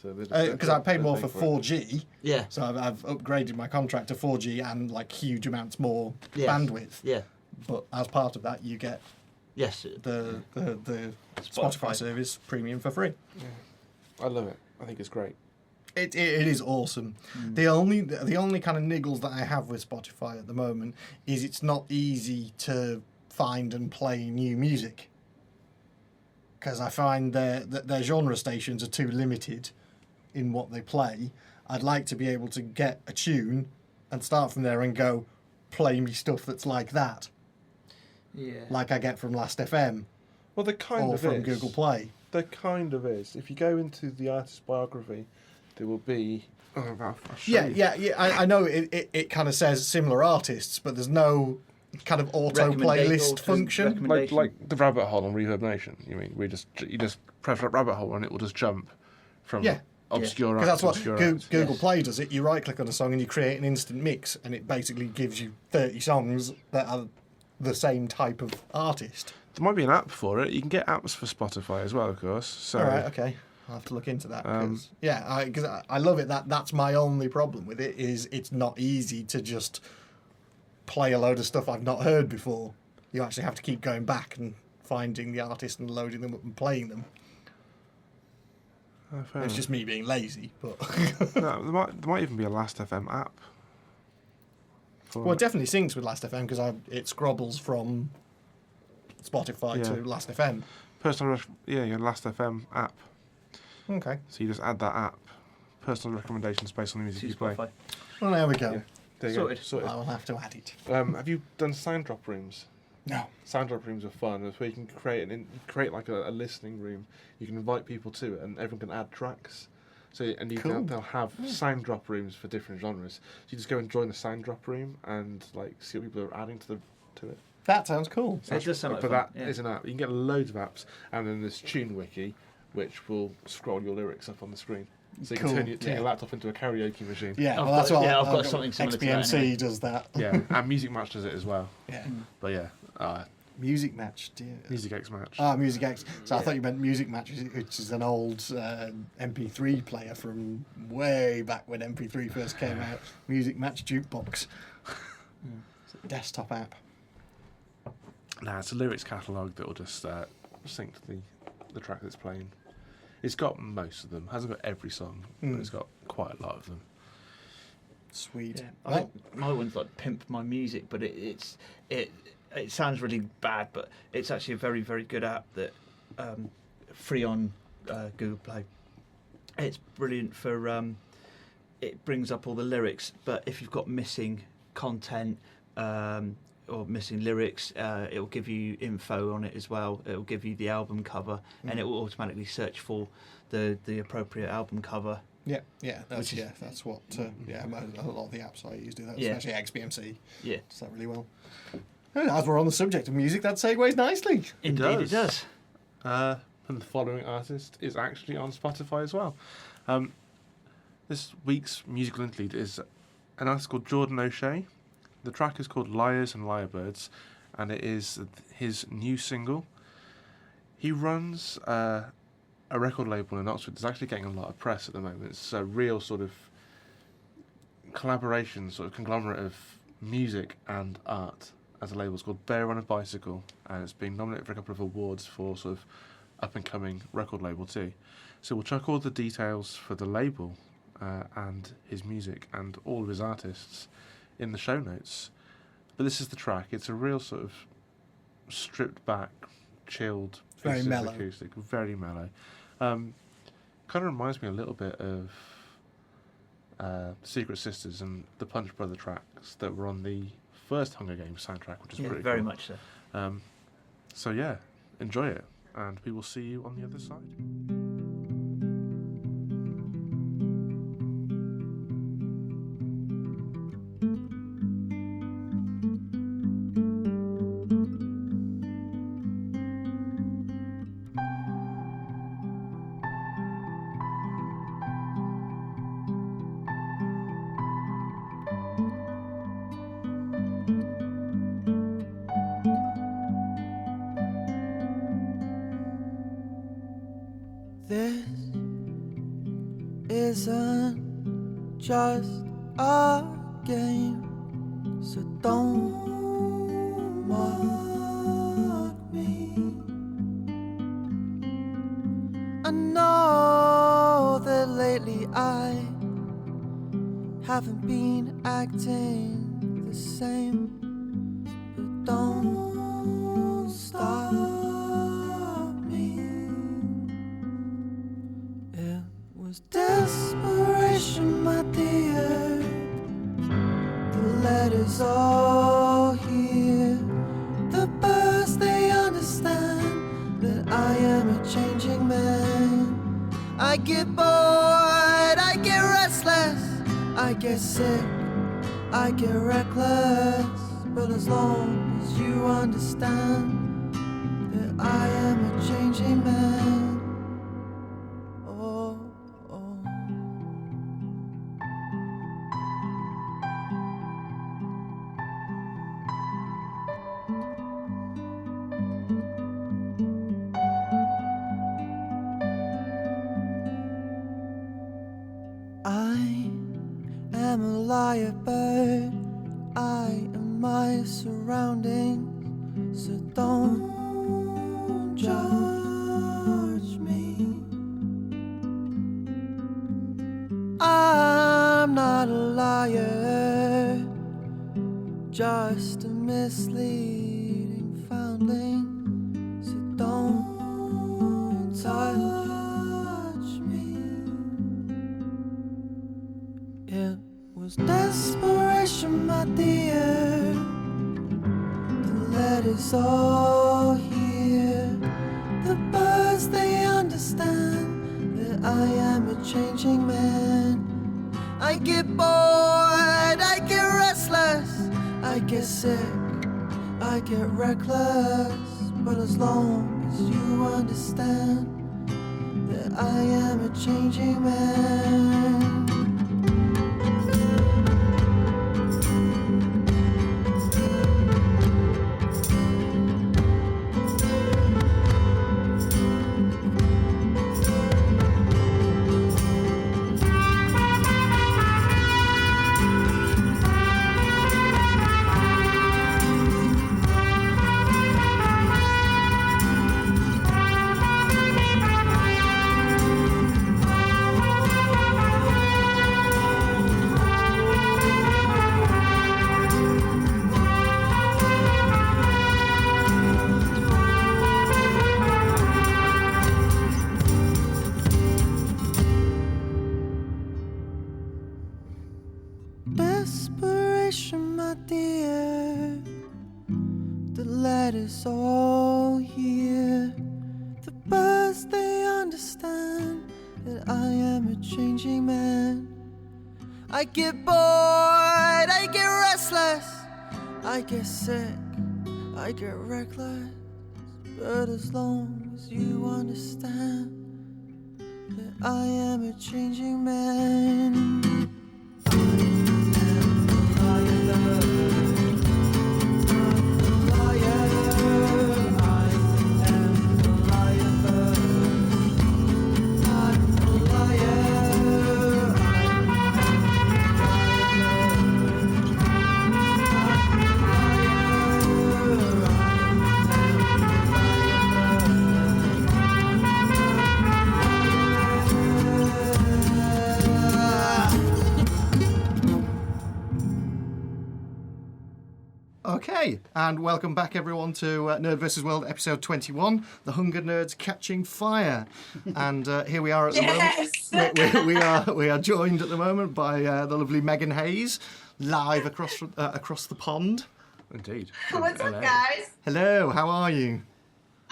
So Because I paid more for they're paying 4G, Yeah. so I've upgraded my contract to 4G and like huge amounts more Yes. bandwidth. Yeah. But as part of that, you get Yes. the Spotify service premium for free. I love it. I think it's great. It is awesome. The only kind of niggles that I have with Spotify at the moment is it's not easy to find and play new music, because I find their genre stations are too limited in what they play. I'd like to be able to get a tune and start from there and go, play me stuff that's like that, Yeah. like I get from Last FM Well, there kind or of from is. Google Play. There kind of is. If you go into the artist's biography, there will be. Oh, I'll show you. Yeah. I know it kind of says similar artists, but there's no kind of auto playlist function. Like the rabbit hole on Reverb Nation. You just press that rabbit hole and it will just jump from Yeah. obscure Because acts that's to what obscure acts. Google Yes. Play does. It you right click on a song and you create an instant mix, and it basically gives you 30 songs that are the same type of artist. There might be an app for it. You can get apps for Spotify as well, of course. So All right, okay. I'll have to look into that. Because I love it. That's my only problem with it, is it's not easy to just play a load of stuff I've not heard before. You actually have to keep going back and finding the artist and loading them up and playing them. It's just me being lazy, but no, there might even be a Last.fm app. Well, it definitely syncs with Last.fm because it scrobbles from Spotify to Last.fm. Your Last.fm app. Okay. So you just add that app, personal recommendations based on the music you play. Well, there we go. Yeah. There you go. I will have to add it. Have you done sound drop rooms? No. Sound drop rooms are fun. That's where you can create like a listening room. You can invite people to it, and everyone can add tracks. So they'll have sound drop rooms for different genres. So you just go and join the sound drop room and like see what people are adding to it. That sounds cool. It does sound like but fun. that is an app. You can get loads of apps, and then there's Tune Wiki, which will scroll your lyrics up on the screen. So you can turn your laptop into a karaoke machine. Yeah, I've got something similar to that. XBMC Anyway. does that. Yeah, and Music Match does it as well. Yeah. But Music Match, dear. Music X Match. Music X. So I thought you meant Music Match, which is an old MP3 player from way back when MP3 first came out. Music Match Jukebox. It's a desktop app. Nah, it's a lyrics catalogue that will just sync to the track that's playing. It's got most of them. Hasn't got every song, but it's got quite a lot of them. Sweet. Yeah. I think my one's like Pimp My Music, but it sounds really bad, but it's actually a very, very good app that free on Google Play. It's brilliant for it brings up all the lyrics, but if you've got missing content or missing lyrics, it will give you info on it as well. It will give you the album cover, and it will automatically search for the appropriate album cover. That's what. A lot of the apps I use do that, especially XBMC. Yeah, does that really well. As we're on the subject of music, that segues nicely. Indeed, it does. And the following artist is actually on Spotify as well. This week's musical interlude is an artist called Jordan O'Shea. The track is called Liars and Lyrebirds, and it is his new single. He runs a record label in Oxford that's actually getting a lot of press at the moment. It's a real sort of collaboration, sort of conglomerate of music and art as a label. It's called Bear on a Bicycle, and it's been nominated for a couple of awards for sort of up-and-coming record label too. So we'll chuck all the details for the label and his music and all of his artists in the show notes. But this is the track. It's a real sort of stripped back, chilled, very mellow, acoustic, very mellow. Kind of reminds me a little bit of Secret Sisters and the Punch Brother tracks that were on the first Hunger Games soundtrack, which is pretty very cool. much so. So yeah, enjoy it, and we will see you on the other side. This isn't just a game, so don't mock me. I know that lately I haven't been acting the same, but don't stop me. It was desperation, my dear. The letters all here. The birds, they understand that I am a changing man. I get bored, I get restless, I get sick, I get reckless. But as long as you understand that I am a changing man. Oh, oh. lyrebird. I am my surroundings, so don't judge me. I'm not a liar, just a misleading foundling, so don't touch me. It was desperation, my dear. The letters all here. The birds, they understand that I am a changing man. I get bored, I get restless, I get sick, I get reckless. But as long as you understand that I am a changing man. Desperation, my dear. The letters all here. The birds, they understand that I am a changing man. I get bored, I get restless, I get sick, I get reckless. But as long as you understand that I am a changing man. Okay, and welcome back everyone to NerdVsWorld episode 21, The Hunger Nerds Catching Fire. And here we are at the moment. We are joined at the moment by the lovely Megan Hayes, live across the pond. Indeed. What's up, guys? Hello, how are you?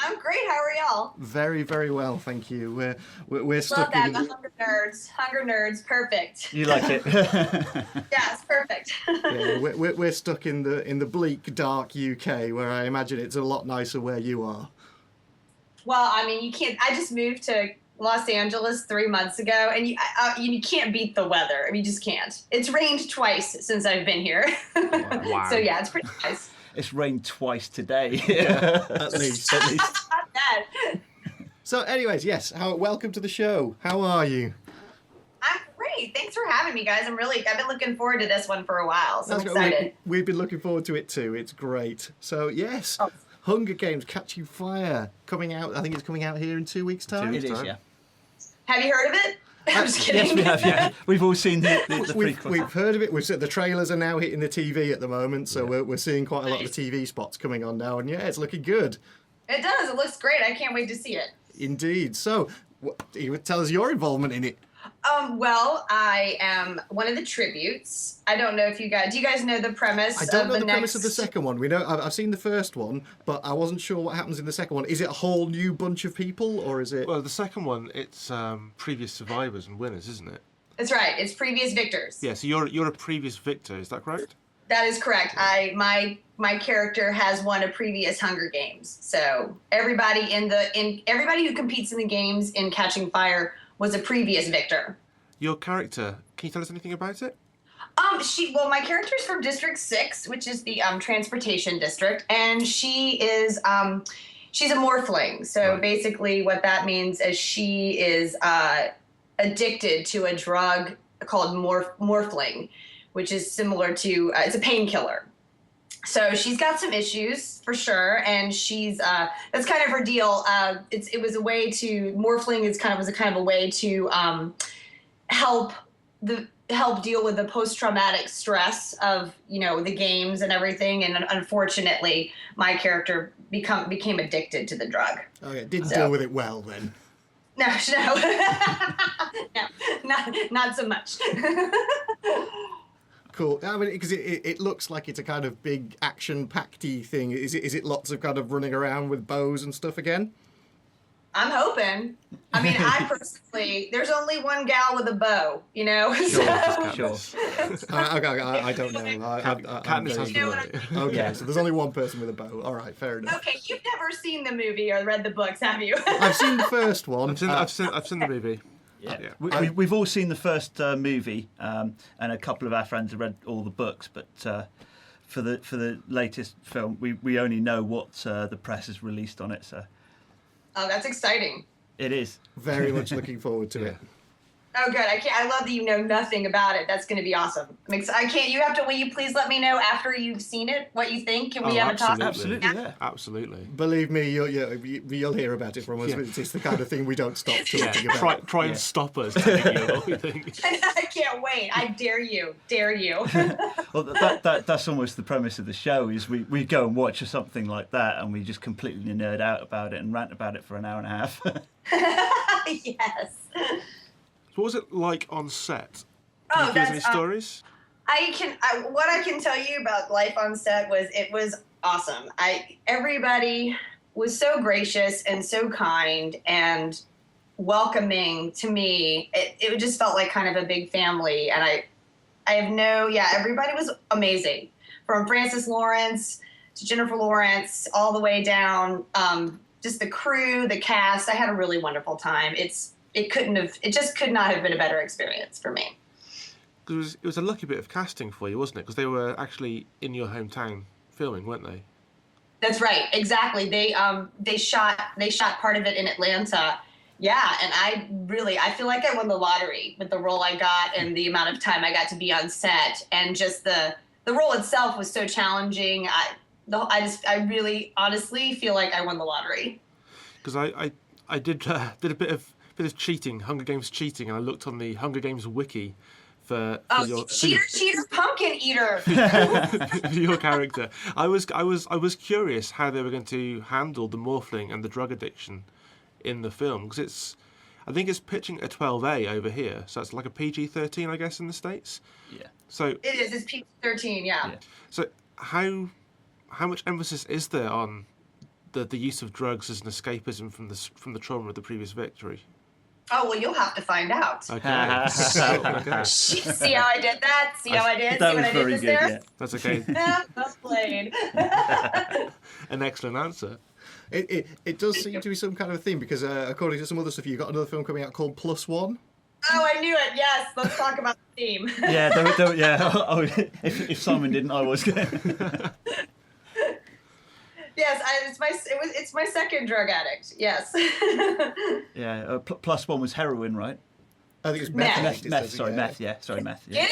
I'm great. How are y'all? Very, very well, thank you. We're stuck Love that. in The Hunger Nerds. Hunger Nerds. Perfect. You like it? Yes, perfect. yeah, we're stuck in the bleak, dark UK, where I imagine it's a lot nicer where you are. Well, I mean, you can't. I just moved to Los Angeles 3 months ago, and you can't beat the weather. I mean, you just can't. It's rained twice since I've been here. Wow. So yeah, it's pretty nice. It's rained twice today. At least. Not bad. So, anyways, yes. Welcome to the show. How are you? I'm great. Thanks for having me, guys. I've been looking forward to this one for a while, so I'm That's great. excited. We've been looking forward to it too. It's great. So, yes, Oh. Hunger Games Catching Fire coming out. I think it's coming out here in 2 weeks' time. It is, yeah. Have you heard of it? I'm just kidding. Yes, we have, yeah. We've all seen the We've heard of it. We've seen the trailers are now hitting the TV at the moment, so we're seeing quite a lot of TV spots coming on now, and yeah, it's looking good. It does. It looks great. I can't wait to see it. Indeed. So, you would tell us your involvement in it. Well, I am one of the tributes. I don't know if you guys... Do you guys know the premise? I don't know of the premise of the second one. We know I've seen the first one, but I wasn't sure what happens in the second one. Is it a whole new bunch of people, or is it... Well, the second one, it's previous survivors and winners, isn't it? That's right. It's previous victors. Yeah, so you're a previous victor, is that correct? That is correct. My character has won a previous Hunger Games. So everybody everybody who competes in the games in Catching Fire was a previous victor. Your character, can you tell us anything about it? My character's from District 6, which is the transportation district, and she is she's a morphling. So Right. basically what that means is she is addicted to a drug called morphling, which is similar to it's a painkiller. So she's got some issues for sure, and she's that's kind of her deal. It was a way to morphling was kind of a way to help deal with the post-traumatic stress of the games and everything. And unfortunately, my character became addicted to the drug. Okay, didn't deal with it well then. No, not so much. Cool. I mean, because it looks like it's a kind of big action-packed-y thing. Is it lots of kind of running around with bows and stuff again? I'm hoping. I mean, I personally, there's only one gal with a bow, Sure. I don't know. Katniss has the way. Okay, Yeah. so there's only one person with a bow. All right, fair enough. Okay, you've never seen the movie or read the books, have you? I've seen the first one. I've seen the movie. Yeah. Yeah. We've all seen the first movie, and a couple of our friends have read all the books, but for the latest film, we only know what the press has released on it. So. Oh, that's exciting. It is. Very much looking forward to it. Oh, good. I love that you know nothing about it. That's going to be awesome. Will you please let me know after you've seen it what you think? Can we have a talk? Absolutely, yeah. Absolutely. Believe me, you'll hear about it from us. Yeah. It's the kind of thing we don't stop talking about. Try and stop us telling you what we think. I can't wait. I dare you. Well, that's almost the premise of the show. Is we go and watch something like that, and we just completely nerd out about it and rant about it for an hour and a half. Yes. What was it like on set? Oh, Can you give us any stories? What I can tell you about life on set was it was awesome. Everybody was so gracious and so kind and welcoming to me. It just felt like kind of a big family, and everybody was amazing, from Francis Lawrence to Jennifer Lawrence all the way down. Just the crew, the cast. I had a really wonderful time. It just could not have been a better experience for me. It was a lucky bit of casting for you, wasn't it? Because they were actually in your hometown filming, weren't they? That's right, exactly. They shot part of it in Atlanta. Yeah, and I feel like I won the lottery with the role I got and the amount of time I got to be on set, and just the role itself was so challenging. I really honestly feel like I won the lottery. Because I did a bit of cheating, Hunger Games cheating, and I looked on the Hunger Games wiki for your cheater, pumpkin eater. for your character. I was curious how they were going to handle the morphling and the drug addiction in the film, because I think it's pitching a 12A over here, so it's like a PG-13, I guess, in the States. Yeah. So it is. It's PG-13. Yeah. So how much emphasis is there on the use of drugs as an escapism from the trauma of the previous victory? Oh, well, you'll have to find out. Okay. Okay. See how I did that? See how I did? That See was what I did very just good, there? yeah. That's okay. Well played. An excellent answer. It does seem to be some kind of a theme, because according to some other stuff, you've got another film coming out called Plus One. Oh, I knew it. Yes. Let's talk about the theme. Yeah, yeah. Oh, if Simon didn't, I was going. Yes, it's my second drug addict. Yes. Yeah, plus one was heroin, right? I think it's Meth. meth. Meth. Yeah, sorry, meth. Yeah.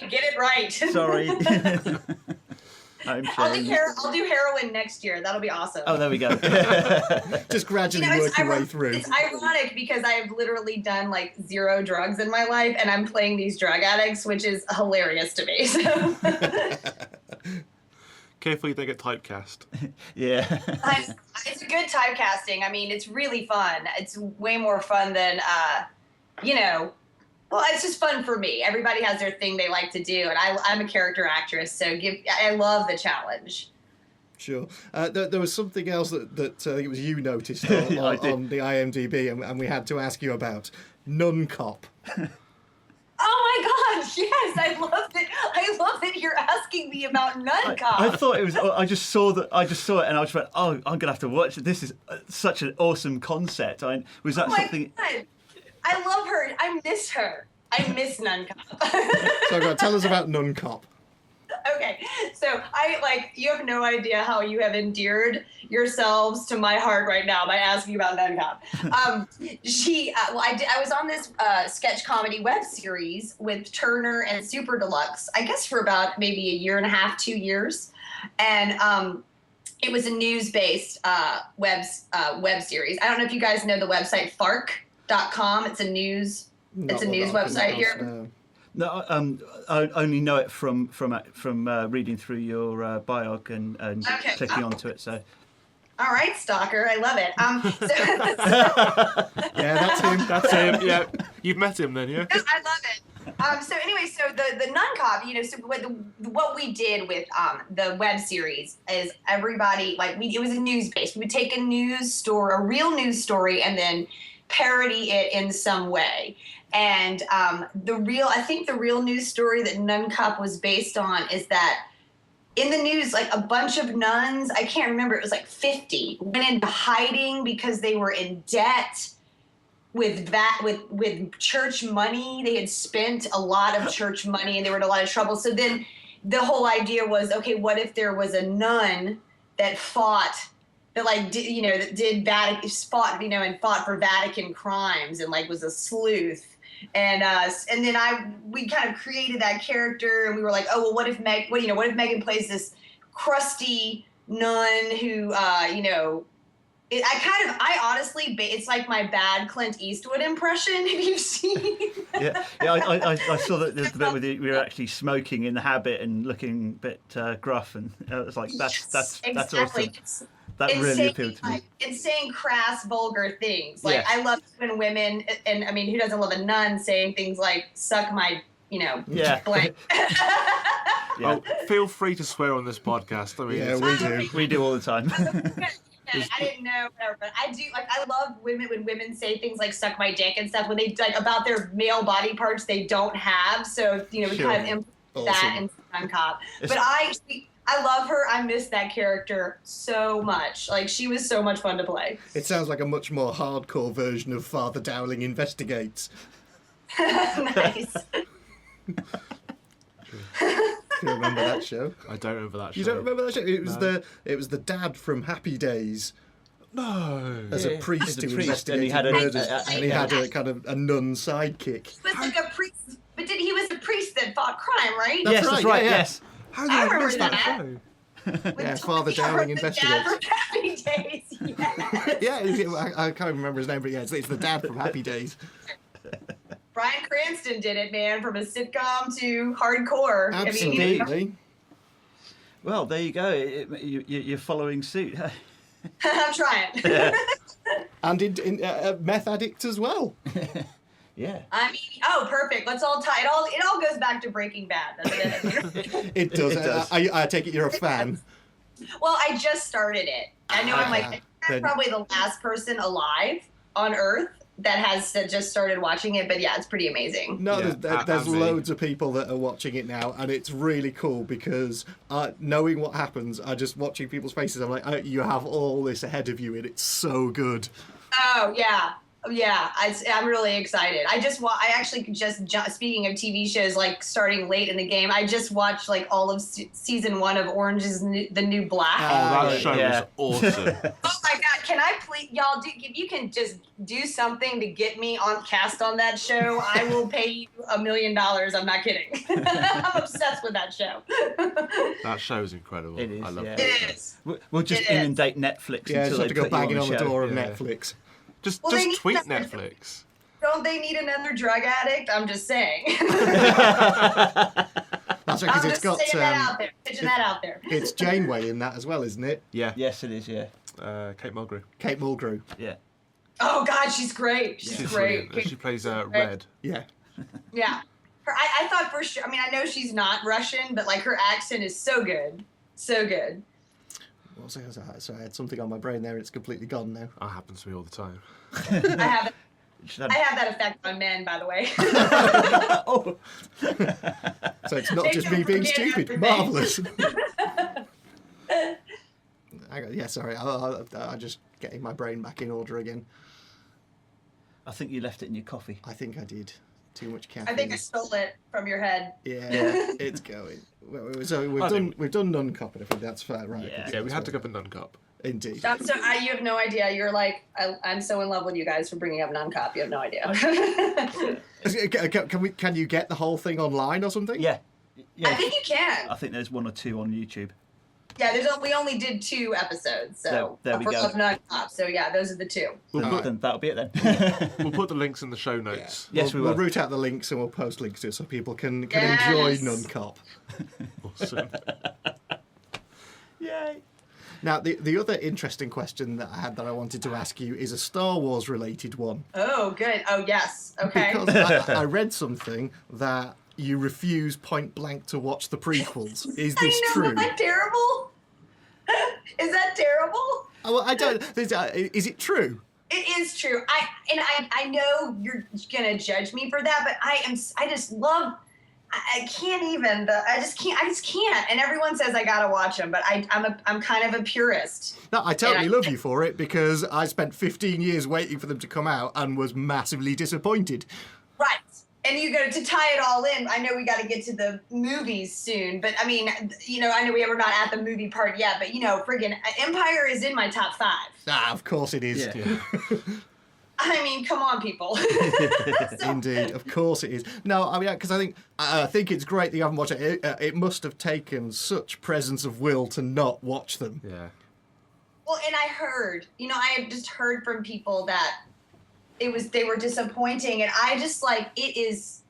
Get it right. Sorry. I'll do heroin next year. That'll be awesome. Oh, there we go. Just gradually work your way through. It's ironic because I have literally done like 0 drugs in my life, and I'm playing these drug addicts, which is hilarious to me. So. Careful you don't get typecast. Yeah. It's a good typecasting. I mean, it's really fun. It's way more fun than, well, it's just fun for me. Everybody has their thing they like to do, and I'm a character actress, so I love the challenge. Sure. There was something else that it was you noticed on the IMDb, and we had to ask you about Nuncop. Oh my gosh! Yes, I love it. I love that you're asking me about Nuncop. I thought it was. I just saw it, and I just went, "Oh, I'm gonna have to watch it. This is such an awesome concept." Was that something? God. I love her. I miss her. I miss Nuncop. So, tell us about Nuncop. Okay, so you have no idea how you have endeared yourselves to my heart right now by asking about Nuncop. I was on this sketch comedy web series with Turner and Super Deluxe, I guess for about maybe a year and a half, 2 years, and it was a news-based web series. I don't know if you guys know the website Fark.com. It's a news website here. No. No, I only know it from reading through your biog and Okay. clicking onto it. So, All right, stalker, I love it. Yeah, that's him. That's him. Yeah, you've met him then, yeah. I love it. So anyway, so the Nuncop, so what we did with the web series is everybody it was a news based. We would take a news story, a real news story, and then parody it in some way. And I think the real news story that Nuncop was based on is that in the news, a bunch of nuns, I can't remember, it was 50, went into hiding because they were in debt with church money. They had spent a lot of church money and they were in a lot of trouble. So then the whole idea was, okay, what if there was a nun that fought and fought for Vatican crimes and was a sleuth. And then we kind of created that character, and we were like, oh well, what if Megan plays this crusty nun who I honestly, it's like my bad Clint Eastwood impression. Have you seen? yeah. I saw that there's the bit where we were actually smoking in the habit and looking a bit gruff, and it was like that's exactly. awesome. That really appealed to me. Saying crass, vulgar things. Yes. I love when women, and I mean, who doesn't love a nun saying things like "suck my," blank. Oh, feel free to swear on this podcast. I mean, Yeah, we do. We do all the time. I didn't know, whatever, but I do. I love women when women say things like "suck my dick" and stuff when they about their male body parts they don't have. So we Sure. kind of implement that in Nuncop. But I love her. I miss that character so much. She was so much fun to play. It sounds like a much more hardcore version of Father Dowling Investigates. Nice. Do you remember that show? I don't remember that show. You don't remember that show? It was the dad from Happy Days. No. As a priest As a who priest, and he investigated had a- murders, and he had a kind of a nun sidekick. He was a priest, but he was a priest that fought crime, right? That's That's right, right. yeah. Yes. How did I I remember miss that that. show? Yeah, Father Dowling Investigates. The dad from Happy Days. Yes. Yeah, I can't remember his name, but yeah, it's the dad from Happy Days. Bryan Cranston did it, man, from a sitcom to hardcore. Absolutely. Well, there you go. You're following suit. I'm trying. And in meth addict as well. Yeah. I mean, perfect. Let's all tie it. It all goes back to Breaking Bad, doesn't it? It does. It does. I take it you're a fan. Well, I just started it. I know I'm probably the last person alive on Earth that has just started watching it, but yeah, it's pretty amazing. No, Yeah, there's me. loads of people that are watching it now, and it's really cool because knowing what happens, just watching people's faces, I'm like, you have all this ahead of you, and it's so good. Oh yeah. Yeah, I'm really excited. I actually just speaking of TV shows starting late in the game, I just watched all of season 1 of Orange is the New Black. Oh, that show Yeah. was awesome. Oh my God! Can I please, y'all? If you can just do something to get me cast on that show, I will pay you $1 million. I'm not kidding. I'm obsessed with that show. That show is incredible. It is, I love yeah. it. It is. We'll just It is. inundate Netflix Yeah, until just have they to go put you banging on the show. door of Yeah. Netflix. Just Well, they need tweet that- Netflix. Don't they need another drug addict? I'm just saying. That's right, I'm because it's just got saying that out there. Pitching that out there. it's Janeway in that as well, isn't it? Yeah. Yes, it is. Yeah. Kate Mulgrew. Kate Mulgrew. Yeah. Oh God, she's great. She's great. brilliant. She plays Red. Yeah. Yeah. I thought for sure. I mean, I know she's not Russian, but her accent is so good, so good. What was I gonna say? So I had something on my brain there. It's completely gone now. That happens to me all the time. I Should have that effect on men, by the way. Oh. So it's not Make just them me being forget stupid. everything. Marvelous. Yeah, sorry. I'm just getting my brain back in order again. I think you left it in your coffee. I think I did. Too much caffeine. I think I stole it from your head. Yeah, it's going. So we've done Nuncop, and I think that's fair, right? Yeah, we had to go for Nuncop. Indeed. You have no idea. You're like, I'm so in love with you guys for bringing up Nuncop. You have no idea. Can you get the whole thing online or something? Yeah. I think you can. I think there's 1 or 2 on YouTube. Yeah, we only did 2 episodes, so there we go. of Nuncop. So yeah, those are the 2. Then that'll be it then. We'll put the links in the show notes. Yes, we will. We'll route out the links and we'll post links to it so people can Yes. enjoy Nuncop. Awesome. Yay. Now, the other interesting question that I had that I wanted to ask you is a Star Wars related one. Oh, good. Oh, yes. Okay. Because I read something that you refuse point blank to watch the prequels. Is this I know, true? Am I terrible? Is that terrible? Oh, well, I don't. Is it true? It is true. I know you're gonna judge me for that, but I just love. I can't even. I just can't. And everyone says I gotta watch them, but I'm kind of a purist. No, I totally love you for it because I spent 15 years waiting for them to come out and was massively disappointed. Right. And you go to tie it all in. I know we got to get to the movies soon, but I mean, I know we're not at the movie part yet, but friggin' Empire is in my top 5. Ah, of course it is. Yeah. I mean, come on, people. Indeed, of course it is. No, I mean, because I think it's great that you haven't watched it. It must have taken such presence of will to not watch them. Yeah. Well, and I heard, I have just heard from people that they were disappointing, and I just it is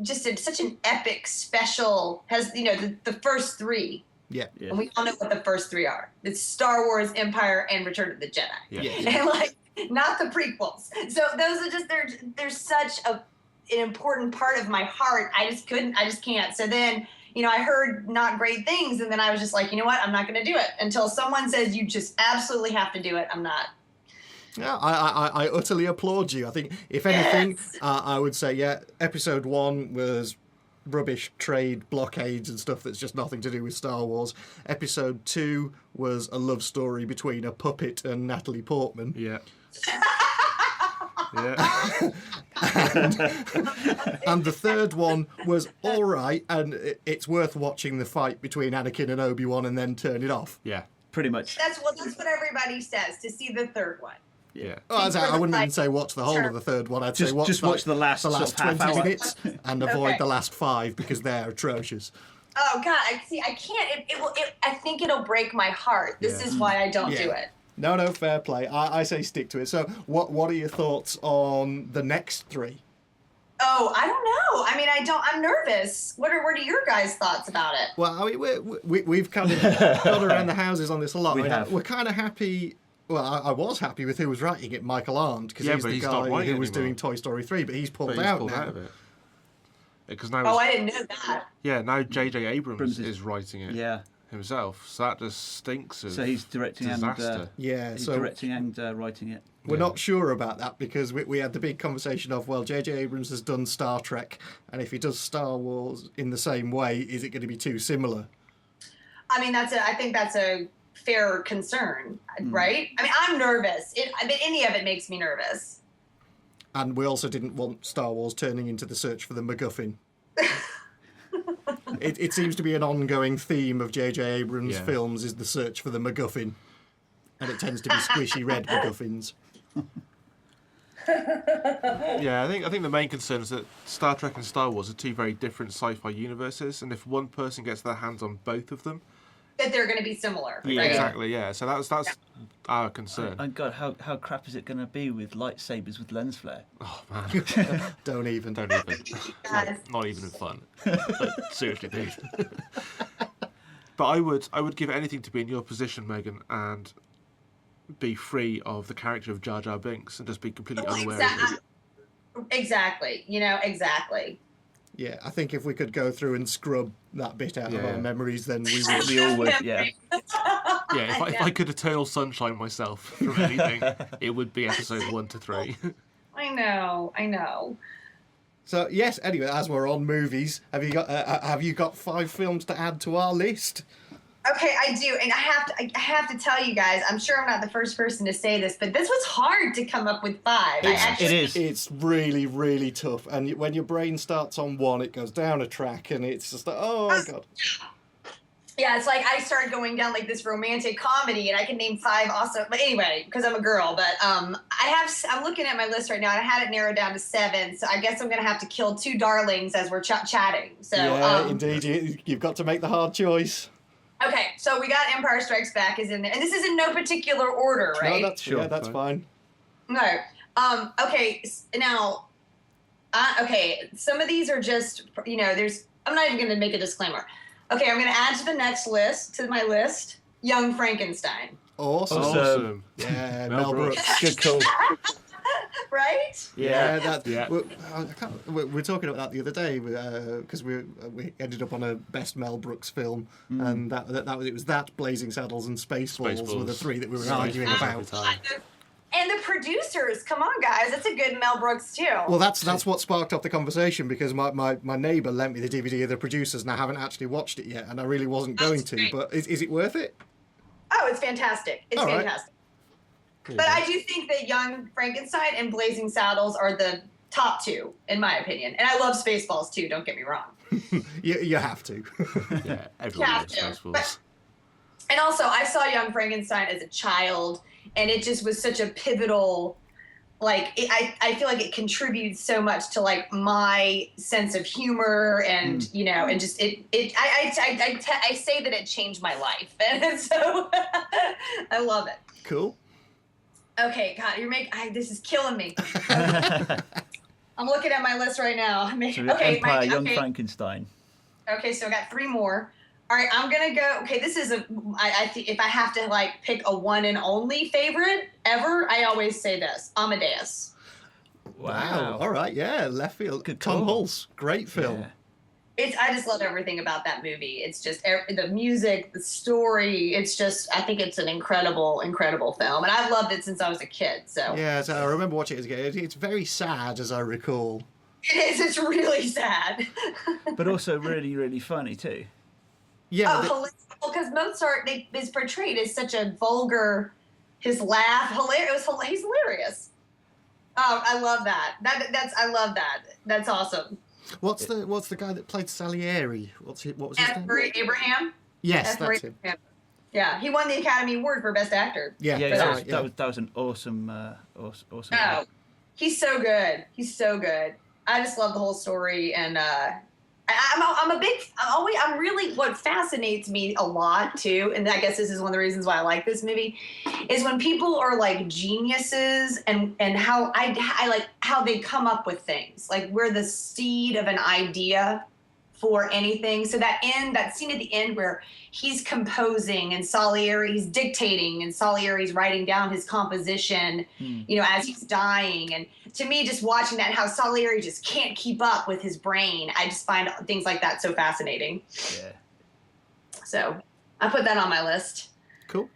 just such an epic special. Has the first 3. Yeah. And we all know what the first 3 are. It's Star Wars, Empire, and Return of the Jedi. Yeah. And not the prequels. So those are just they're such an important part of my heart. I just can't. So then, I heard not great things, and then I was just like, you know what? I'm not going to do it until someone says you just absolutely have to do it. I'm not. Yeah, I utterly applaud you. I think, if anything, I would say, episode 1 was rubbish trade blockades and stuff that's just nothing to do with Star Wars. Episode 2 was a love story between a puppet and Natalie Portman. Yeah. Yeah. And the third one was all right, and it's worth watching the fight between Anakin and Obi-Wan and then turn it off. Yeah. Pretty much. That's what everybody says, to see the third one. Yeah. Oh, I wouldn't even say watch the whole of the third one. I'd say Just watch the last sort of half 20 hour. minutes and avoid Okay. the last 5 because they're atrocious. Oh God, I can't. I think it'll break my heart. This is why I don't do it. No, fair play. I say stick to it. So, what are your thoughts on the next 3? Oh, I don't know. I mean, I'm nervous. What are your guys' thoughts about it? Well, I mean, we've kind of gone around the houses on this a lot. We have. We're kind of happy. Well, I was happy with who was writing it, Michael Arndt, because Yeah, he's but the he's not guy writing who was anymore. doing Toy Story 3, but he's pulled But he's out pulled now. out of it. Because now, Oh, I didn't know that. now J.J. Abrams Abrams is writing it Yeah. himself. So that just stinks of So he's directing disaster. Yeah, he's so directing and writing it. we're not sure about that because we had the big conversation of, well, J.J. Abrams has done Star Trek, and if he does Star Wars in the same way, is it going to be too similar? I mean, I think that's a fair concern, right? I mean, I'm nervous. Any of it makes me nervous. And we also didn't want Star Wars turning into the search for the MacGuffin. It seems to be an ongoing theme of J.J. Abrams' Yeah. films is the search for the MacGuffin. And it tends to be squishy red MacGuffins. Yeah, I think the main concern is that Star Trek and Star Wars are 2 very different sci-fi universes, and if one person gets their hands on both of them, That they're going to be similar. Yeah. Right? exactly, yeah. So that's our concern. And God, how crap is it going to be with lightsabers with lens flare? Oh man, Don't even. don't even. Guys. Not even fun. Like, seriously, dude. But I would give anything to be in your position, Megan, and be free of the character of Jar Jar Binks and just be completely unaware of it. Exactly. Exactly. Yeah, I think if we could go through and scrub that bit out of Yeah. our memories, then we would. We all would, yeah. Yeah, if I could eternal sunshine myself from anything, it would be episode 1 to 3. I know. So yes, anyway, as we're on movies, have you got 5 films to add to our list? Okay, I do, and I have to tell you guys. I'm sure I'm not the first person to say this, but this was hard to come up with 5. It is. It's really, really tough. And when your brain starts on one, it goes down a track, and it's just like, oh my god. Yeah, it's like I started going down like this romantic comedy, and I can name 5 also. But anyway, because I'm a girl, but I'm looking at my list right now, and I had it narrowed down to 7. So I guess I'm gonna have to kill 2 darlings as we're chatting. So yeah, indeed, you've got to make the hard choice. Okay, so we got Empire Strikes Back is in there, and this is in no particular order, right? No, that's fine. No. Okay, now, okay, some of these are just, I'm not even going to make a disclaimer. Okay, I'm going to add to my list, Young Frankenstein. Awesome. Yeah, Mel Brooks. Good call. Right? Yeah. We were talking about that the other day because we ended up on a best Mel Brooks film, and it was that Blazing Saddles and Spaceballs were the 3 that we were arguing about. And the producers, come on, guys, that's a good Mel Brooks too. Well, that's what sparked off the conversation because my neighbour lent me the DVD of the producers, and I haven't actually watched it yet, and I really wasn't going to. Great. But is it worth it? Oh, it's fantastic. It's fantastic. But I do think that Young Frankenstein and Blazing Saddles are the top 2, in my opinion. And I love Spaceballs too, don't get me wrong. You have to. Yeah, everyone loves Spaceballs. And also, I saw Young Frankenstein as a child, and it just was such a pivotal, I feel like it contributes so much to, my sense of humor and, and just, I say that it changed my life. And so I love it. Cool. Okay, God, this is killing me. I'm looking at my list right now. Empire, Young Frankenstein. Okay, so I got 3 more. All right, I'm gonna go. Okay, this is I think if I have to pick a one and only favorite ever, I always say this: Amadeus. Wow. All right, yeah, left field. Good Tom call. Hulce, great film. Yeah. I just love everything about that movie. It's just the music, the story. It's just, I think it's an incredible, incredible film, and I've loved it since I was a kid. So yeah, so I remember watching it as a kid. It's very sad, as I recall. it is. It's really sad, but also really, really funny too. Yeah, because Mozart is portrayed as such a vulgar. His laugh, hilarious. He's hilarious. Oh, I love that. I love that. That's awesome. What's the guy that played Salieri? What was his name? Abraham. Yes, that's him. Yeah, he won the Academy Award for Best Actor. Yeah, that was an awesome. Oh, he's so good. He's so good. I just love the whole story, and I'm really, what fascinates me a lot too, and I guess this is one of the reasons why I like this movie, is when people are geniuses and how I like how they come up with things. We're the seed of an idea for anything. So that scene at the end where he's composing and Salieri's dictating and Salieri's writing down his composition, as he's dying. And to me, just watching that, how Salieri just can't keep up with his brain, I just find things like that so fascinating. Yeah. So I put that on my list. Cool.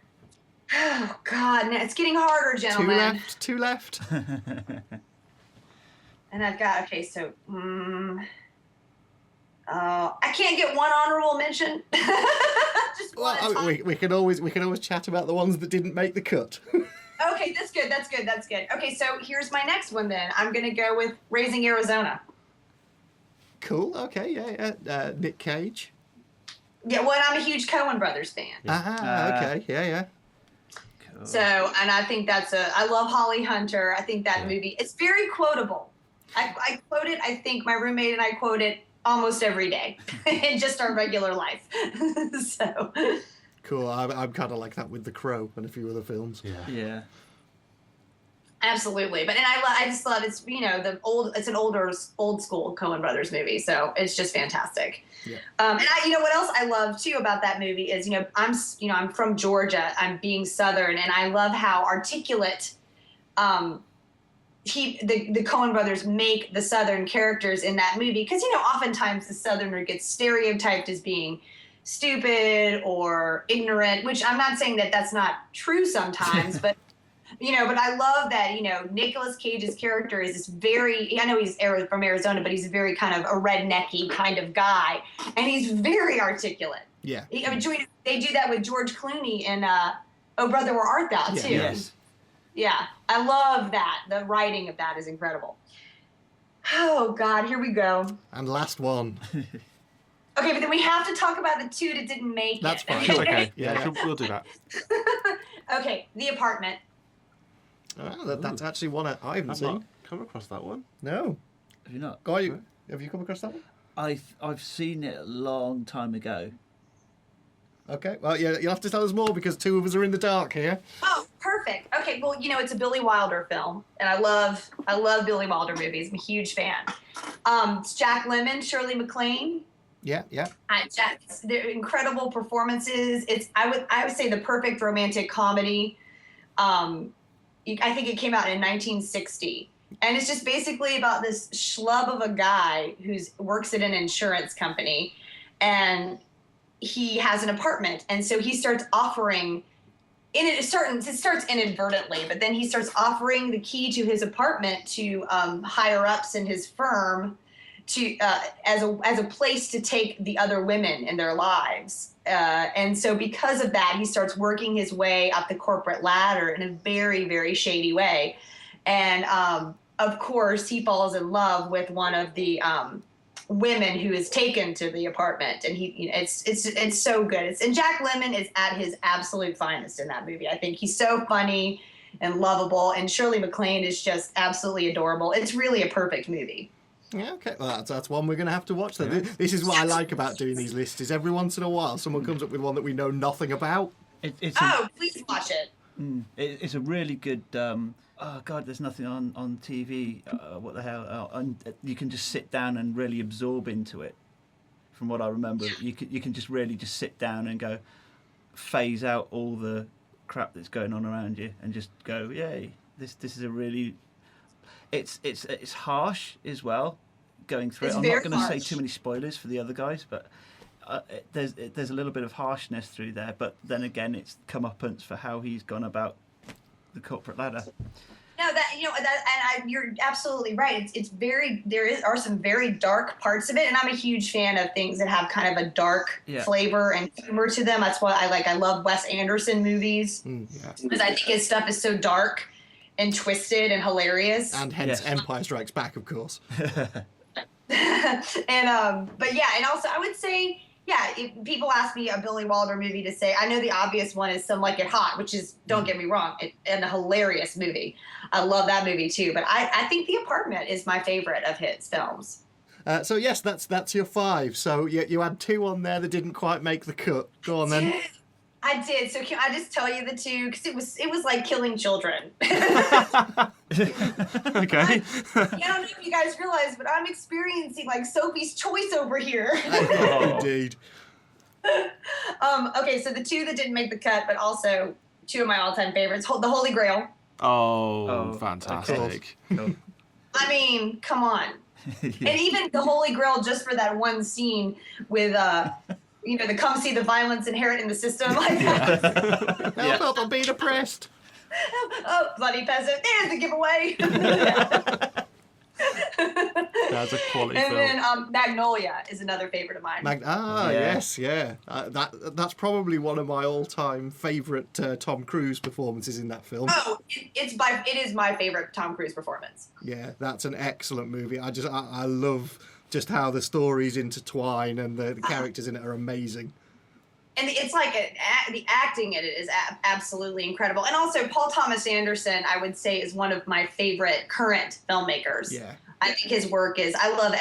Oh, God, it's getting harder, gentlemen. Two left. And I've got, so... I can't get one honorable mention. Just one. Well, we can always chat about the ones that didn't make the cut. Okay, that's good. Okay, so here's my next one then. I'm gonna go with Raising Arizona. Cool. Okay. Yeah. Nick Cage. Yeah. Well, I'm a huge Coen Brothers fan. Okay. Yeah. Cool. So, and I think I love Holly Hunter. I think that movie, it's very quotable. I quote it. I think my roommate and I quote it almost every day in just our regular life. So cool. I'm kind of like that with The Crow and a few other films. Yeah. Absolutely. But I just love it's it's an old school Coen Brothers movie, so it's just fantastic. Yeah. And what else I love too about that movie is I'm from Georgia. I'm being Southern, and I love how articulate the Coen Brothers make the Southern characters in that movie, because oftentimes the Southerner gets stereotyped as being stupid or ignorant, which I'm not saying that that's not true sometimes, but But I love that, Nicolas Cage's character is this I know he's from Arizona, but he's a very kind of a rednecky kind of guy. And he's very articulate. Yeah. They do that with George Clooney in Oh Brother, Where Art Thou, too. Yes. Yeah, I love that. The writing of that is incredible. Oh, God, here we go. And last one. Okay, but then we have to talk about the two that didn't make That's it. fine. It's okay. Yeah. Yeah, we'll do that. Okay, The Apartment. Oh, that's actually one I haven't I've seen. not come across that one. No. Have you not? Have you come across that one? I've seen it a long time ago. Okay. Well, yeah, you'll have to tell us more because two of us are in the dark here. Oh, perfect. Okay, well, it's a Billy Wilder film, and I love Billy Wilder movies. I'm a huge fan. It's Jack Lemmon, Shirley MacLaine. Yeah. They're incredible performances. I would say the perfect romantic comedy. I think it came out in 1960. And it's just basically about this schlub of a guy who works at an insurance company, and he has an apartment. And so he starts offering, it starts inadvertently, but then he starts offering the key to his apartment to higher ups in his firm to as a place to take the other women in their lives. And so because of that, he starts working his way up the corporate ladder in a very, very shady way. And of course, he falls in love with one of the women who is taken to the apartment, and it's so good. And Jack Lemmon is at his absolute finest in that movie. I think he's so funny and lovable, and Shirley MacLaine is just absolutely adorable. It's really a perfect movie. Yeah, okay. Well, that's one we're going to have to watch then. Yeah. This is what I like about doing these lists, is every once in a while someone comes up with one that we know nothing about. Please watch it. It's a really good... oh, God, there's nothing on TV. What the hell? And you can just sit down and really absorb into it. From what I remember, you can just really just sit down and go, phase out all the crap that's going on around you and just go, yay, this is a really... It's harsh as well, going through it. I'm not going to say too many spoilers for the other guys, but there's a little bit of harshness through there. But then again, it's comeuppance for how he's gone about the corporate ladder. No, you're absolutely right. Are some very dark parts of it, and I'm a huge fan of things that have kind of a dark flavor and humor to them. That's why I love Wes Anderson movies because I think his stuff is so dark and twisted and hilarious. And hence Empire Strikes Back, of course. And also I would say, if people ask me a Billy Wilder movie to say, I know the obvious one is Some Like It Hot, which is, don't get me wrong, and a hilarious movie. I love that movie too, but I think The Apartment is my favorite of his films. So yes, that's your 5. So you had 2 on there that didn't quite make the cut. Go on then. I did. So can I just tell you the 2? Because it was like killing children. Okay. I don't know if you guys realize, but I'm experiencing like Sophie's Choice over here. Indeed. Okay, so the 2 that didn't make the cut, but also 2 of my all-time favorites: The Holy Grail. Oh, fantastic! I mean, come on. And even The Holy Grail, just for that one scene with the come see the violence inherent in the system. Like that. Help, I'm being oppressed. Oh, bloody peasant. There's the giveaway. That's a quality film. And then Magnolia is another favorite of mine. Yes. That's probably one of my all-time favourite Tom Cruise performances in that film. Oh, it is my favorite Tom Cruise performance. Yeah, that's an excellent movie. I love just how the stories intertwine and the characters in it are amazing. And it's like the acting in it is absolutely incredible. And also Paul Thomas Anderson, I would say, is one of my favorite current filmmakers. Yeah. I think his work is, I love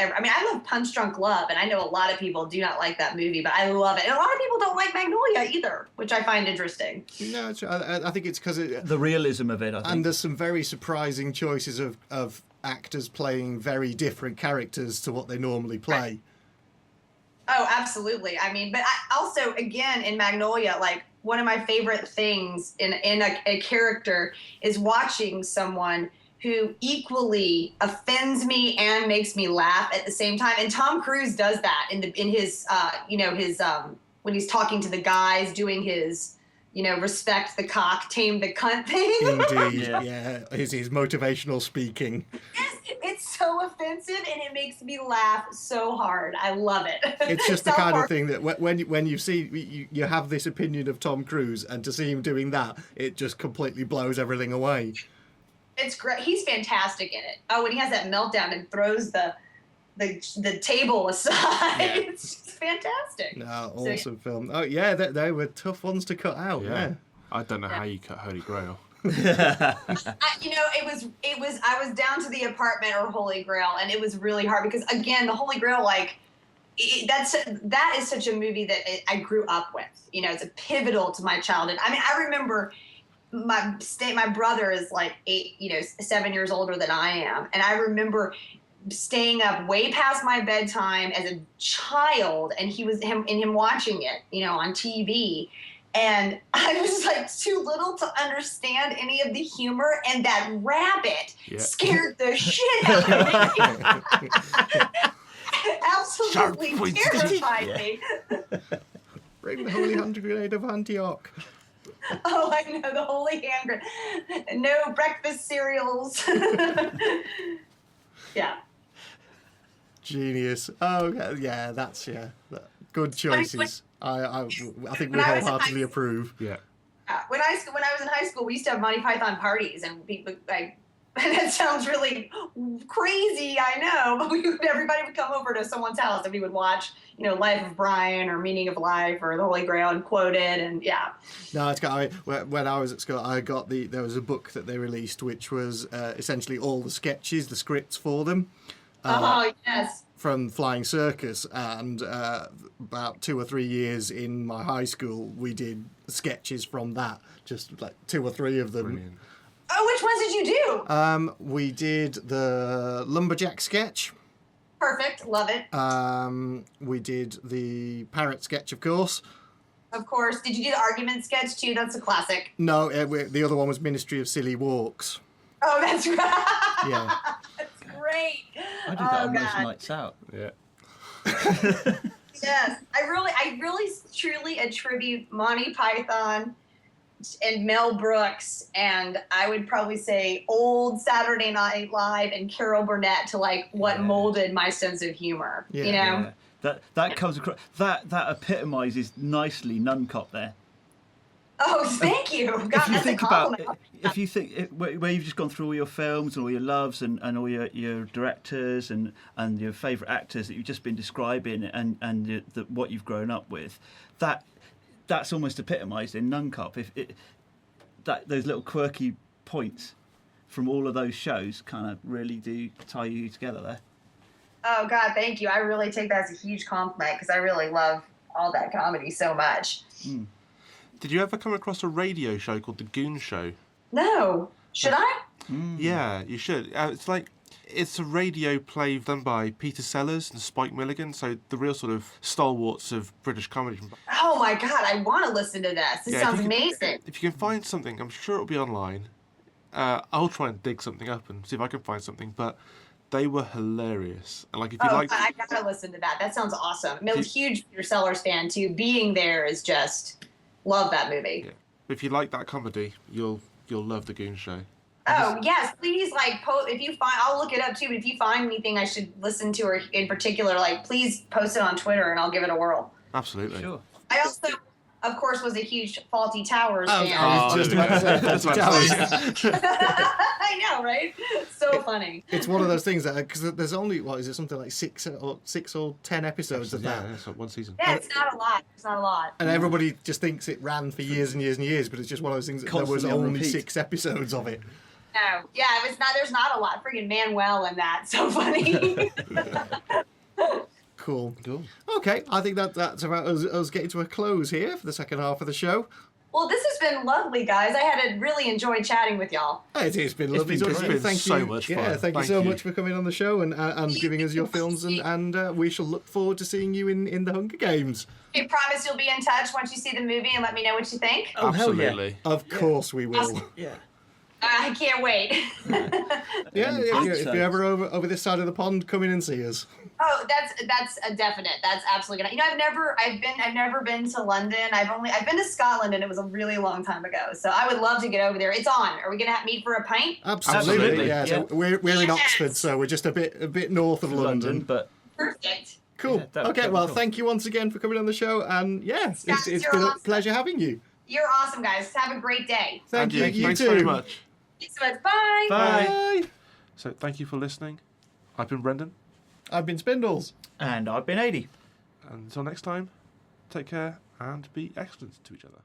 Punch Drunk Love, and I know a lot of people do not like that movie, but I love it. And a lot of people don't like Magnolia either, which I find interesting. No, I think it's because the realism of it, I think. And there's some very surprising choices of actors playing very different characters to what they normally play. Oh, absolutely. I mean, but also, again, in Magnolia, like, one of my favorite things in a character is watching someone who equally offends me and makes me laugh at the same time. And Tom Cruise does that in his when he's talking to the guys, doing his respect the cock, tame the cunt thing. Indeed, yeah. His motivational speaking. Yes, it's so offensive and it makes me laugh so hard. I love it. It's just the kind of thing that when you see you have this opinion of Tom Cruise, and to see him doing that, it just completely blows everything away. It's great. He's fantastic in it. Oh, when he has that meltdown and throws the table aside, it's just fantastic. No, awesome film. Oh yeah, they were tough ones to cut out. Yeah. I don't know how you cut Holy Grail. It was. I was down to the apartment or Holy Grail, and it was really hard because again, the Holy Grail, that is such a movie that I grew up with. It's a pivotal to my childhood. I mean, I remember my brother is 7 years older than I am, and I remember staying up way past my bedtime as a child, and him watching it, on TV. And I was too little to understand any of the humor, and that rabbit scared the shit out of me. Absolutely terrified me. Bring the holy hand grenade of Antioch. Oh, I know, the holy hand grenade. No breakfast cereals. Yeah. Genius. Oh, yeah, good choices. I think we wholeheartedly approve. Yeah. When I was in high school, we used to have Monty Python parties, and people and that sounds really crazy, I know, but everybody would come over to someone's house and we would watch, Life of Brian or Meaning of Life or The Holy Grail and quote it, and yeah. No, it's got. When I was at school, there was a book that they released which was essentially all the sketches, the scripts for them. Yes. From Flying Circus, and about 2 or 3 years in my high school, we did sketches from that, just 2 or 3 of them. Brilliant. Oh, which ones did you do? We did the Lumberjack sketch. Perfect, love it. We did the Parrot sketch, of course. Of course. Did you do the Argument sketch too? That's a classic. No, the other one was Ministry of Silly Walks. Oh, that's right. Yeah. That's great. I did that on most nights out. Yeah. Yes, I really truly attribute Monty Python and Mel Brooks, and I would probably say old Saturday Night Live and Carol Burnett to what molded my sense of humor. Yeah. That comes across. That epitomizes nicely Nuncop there. Oh, thank you. God, if you think where you've just gone through all your films and all your loves and all your directors and your favourite actors that you've just been describing and what you've grown up with, that's almost epitomised in Nuncop. Those little quirky points from all of those shows kind of really do tie you together there. Oh God, thank you. I really take that as a huge compliment because I really love all that comedy so much. Mm. Did you ever come across a radio show called The Goon Show? No. Should I? Mm. Yeah, you should. It's a radio play done by Peter Sellers and Spike Milligan, so the real sort of stalwarts of British comedy. Oh my God, I want to listen to this. This sounds amazing. If you can find something, I'm sure it'll be online. I'll try and dig something up and see if I can find something, but they were hilarious. And I gotta listen to that. That sounds awesome. I'm a huge Peter Sellers fan too. Being there is just... Love that movie. Yeah. If you like that comedy, you'll love The Goon Show. Oh yes, please if you find, I'll look it up too. But if you find anything I should listen to or in particular, please post it on Twitter and I'll give it a whirl. Absolutely. Sure. I also, of course, was a huge Fawlty Towers fan. I was just about to say That's what I know, right? So funny. It's one of those things that because there's only something like 6 or 10 episodes of that. Yeah, it's one season. Yeah, it's not a lot. And everybody just thinks it ran for years and years and years, but it's just one of those things that there was only 6 episodes of it. No, yeah, there's not a lot. Freaking Manuel in that, so funny. Cool. Okay, I think that's about us getting to a close here for the second half of the show. Well, this has been lovely, guys. I had really enjoyed chatting with y'all. It's been lovely. Thank you so much. Yeah, thank you so much for coming on the show and giving us your films, and we shall look forward to seeing you in the Hunger Games. You promise you'll be in touch once you see the movie and let me know what you think? Oh, absolutely. Hell yeah. Of course we will. Awesome. Yeah. I can't wait. Yeah, if you're ever over this side of the pond, come in and see us. Oh, that's a definite. That's absolutely gonna. I've never been to London. I've been to Scotland, and it was a really long time ago. So I would love to get over there. It's on. Are we gonna meet for a pint? Absolutely. Yeah. So we're in Yes. Oxford, so we're just a bit north of London. But Perfect. Cool. Yeah, that'd Okay. be Well, cool. thank you once again for coming on the show, and Guys, it's you're been a awesome. pleasure having you. You're awesome, guys. Have a great day. Thank you. You Thanks too. very much. Thanks so much. Bye. Bye. Bye. So thank you for listening. I've been Brendan. I've been Spindles. And I've been 80. And until next time, take care and be excellent to each other.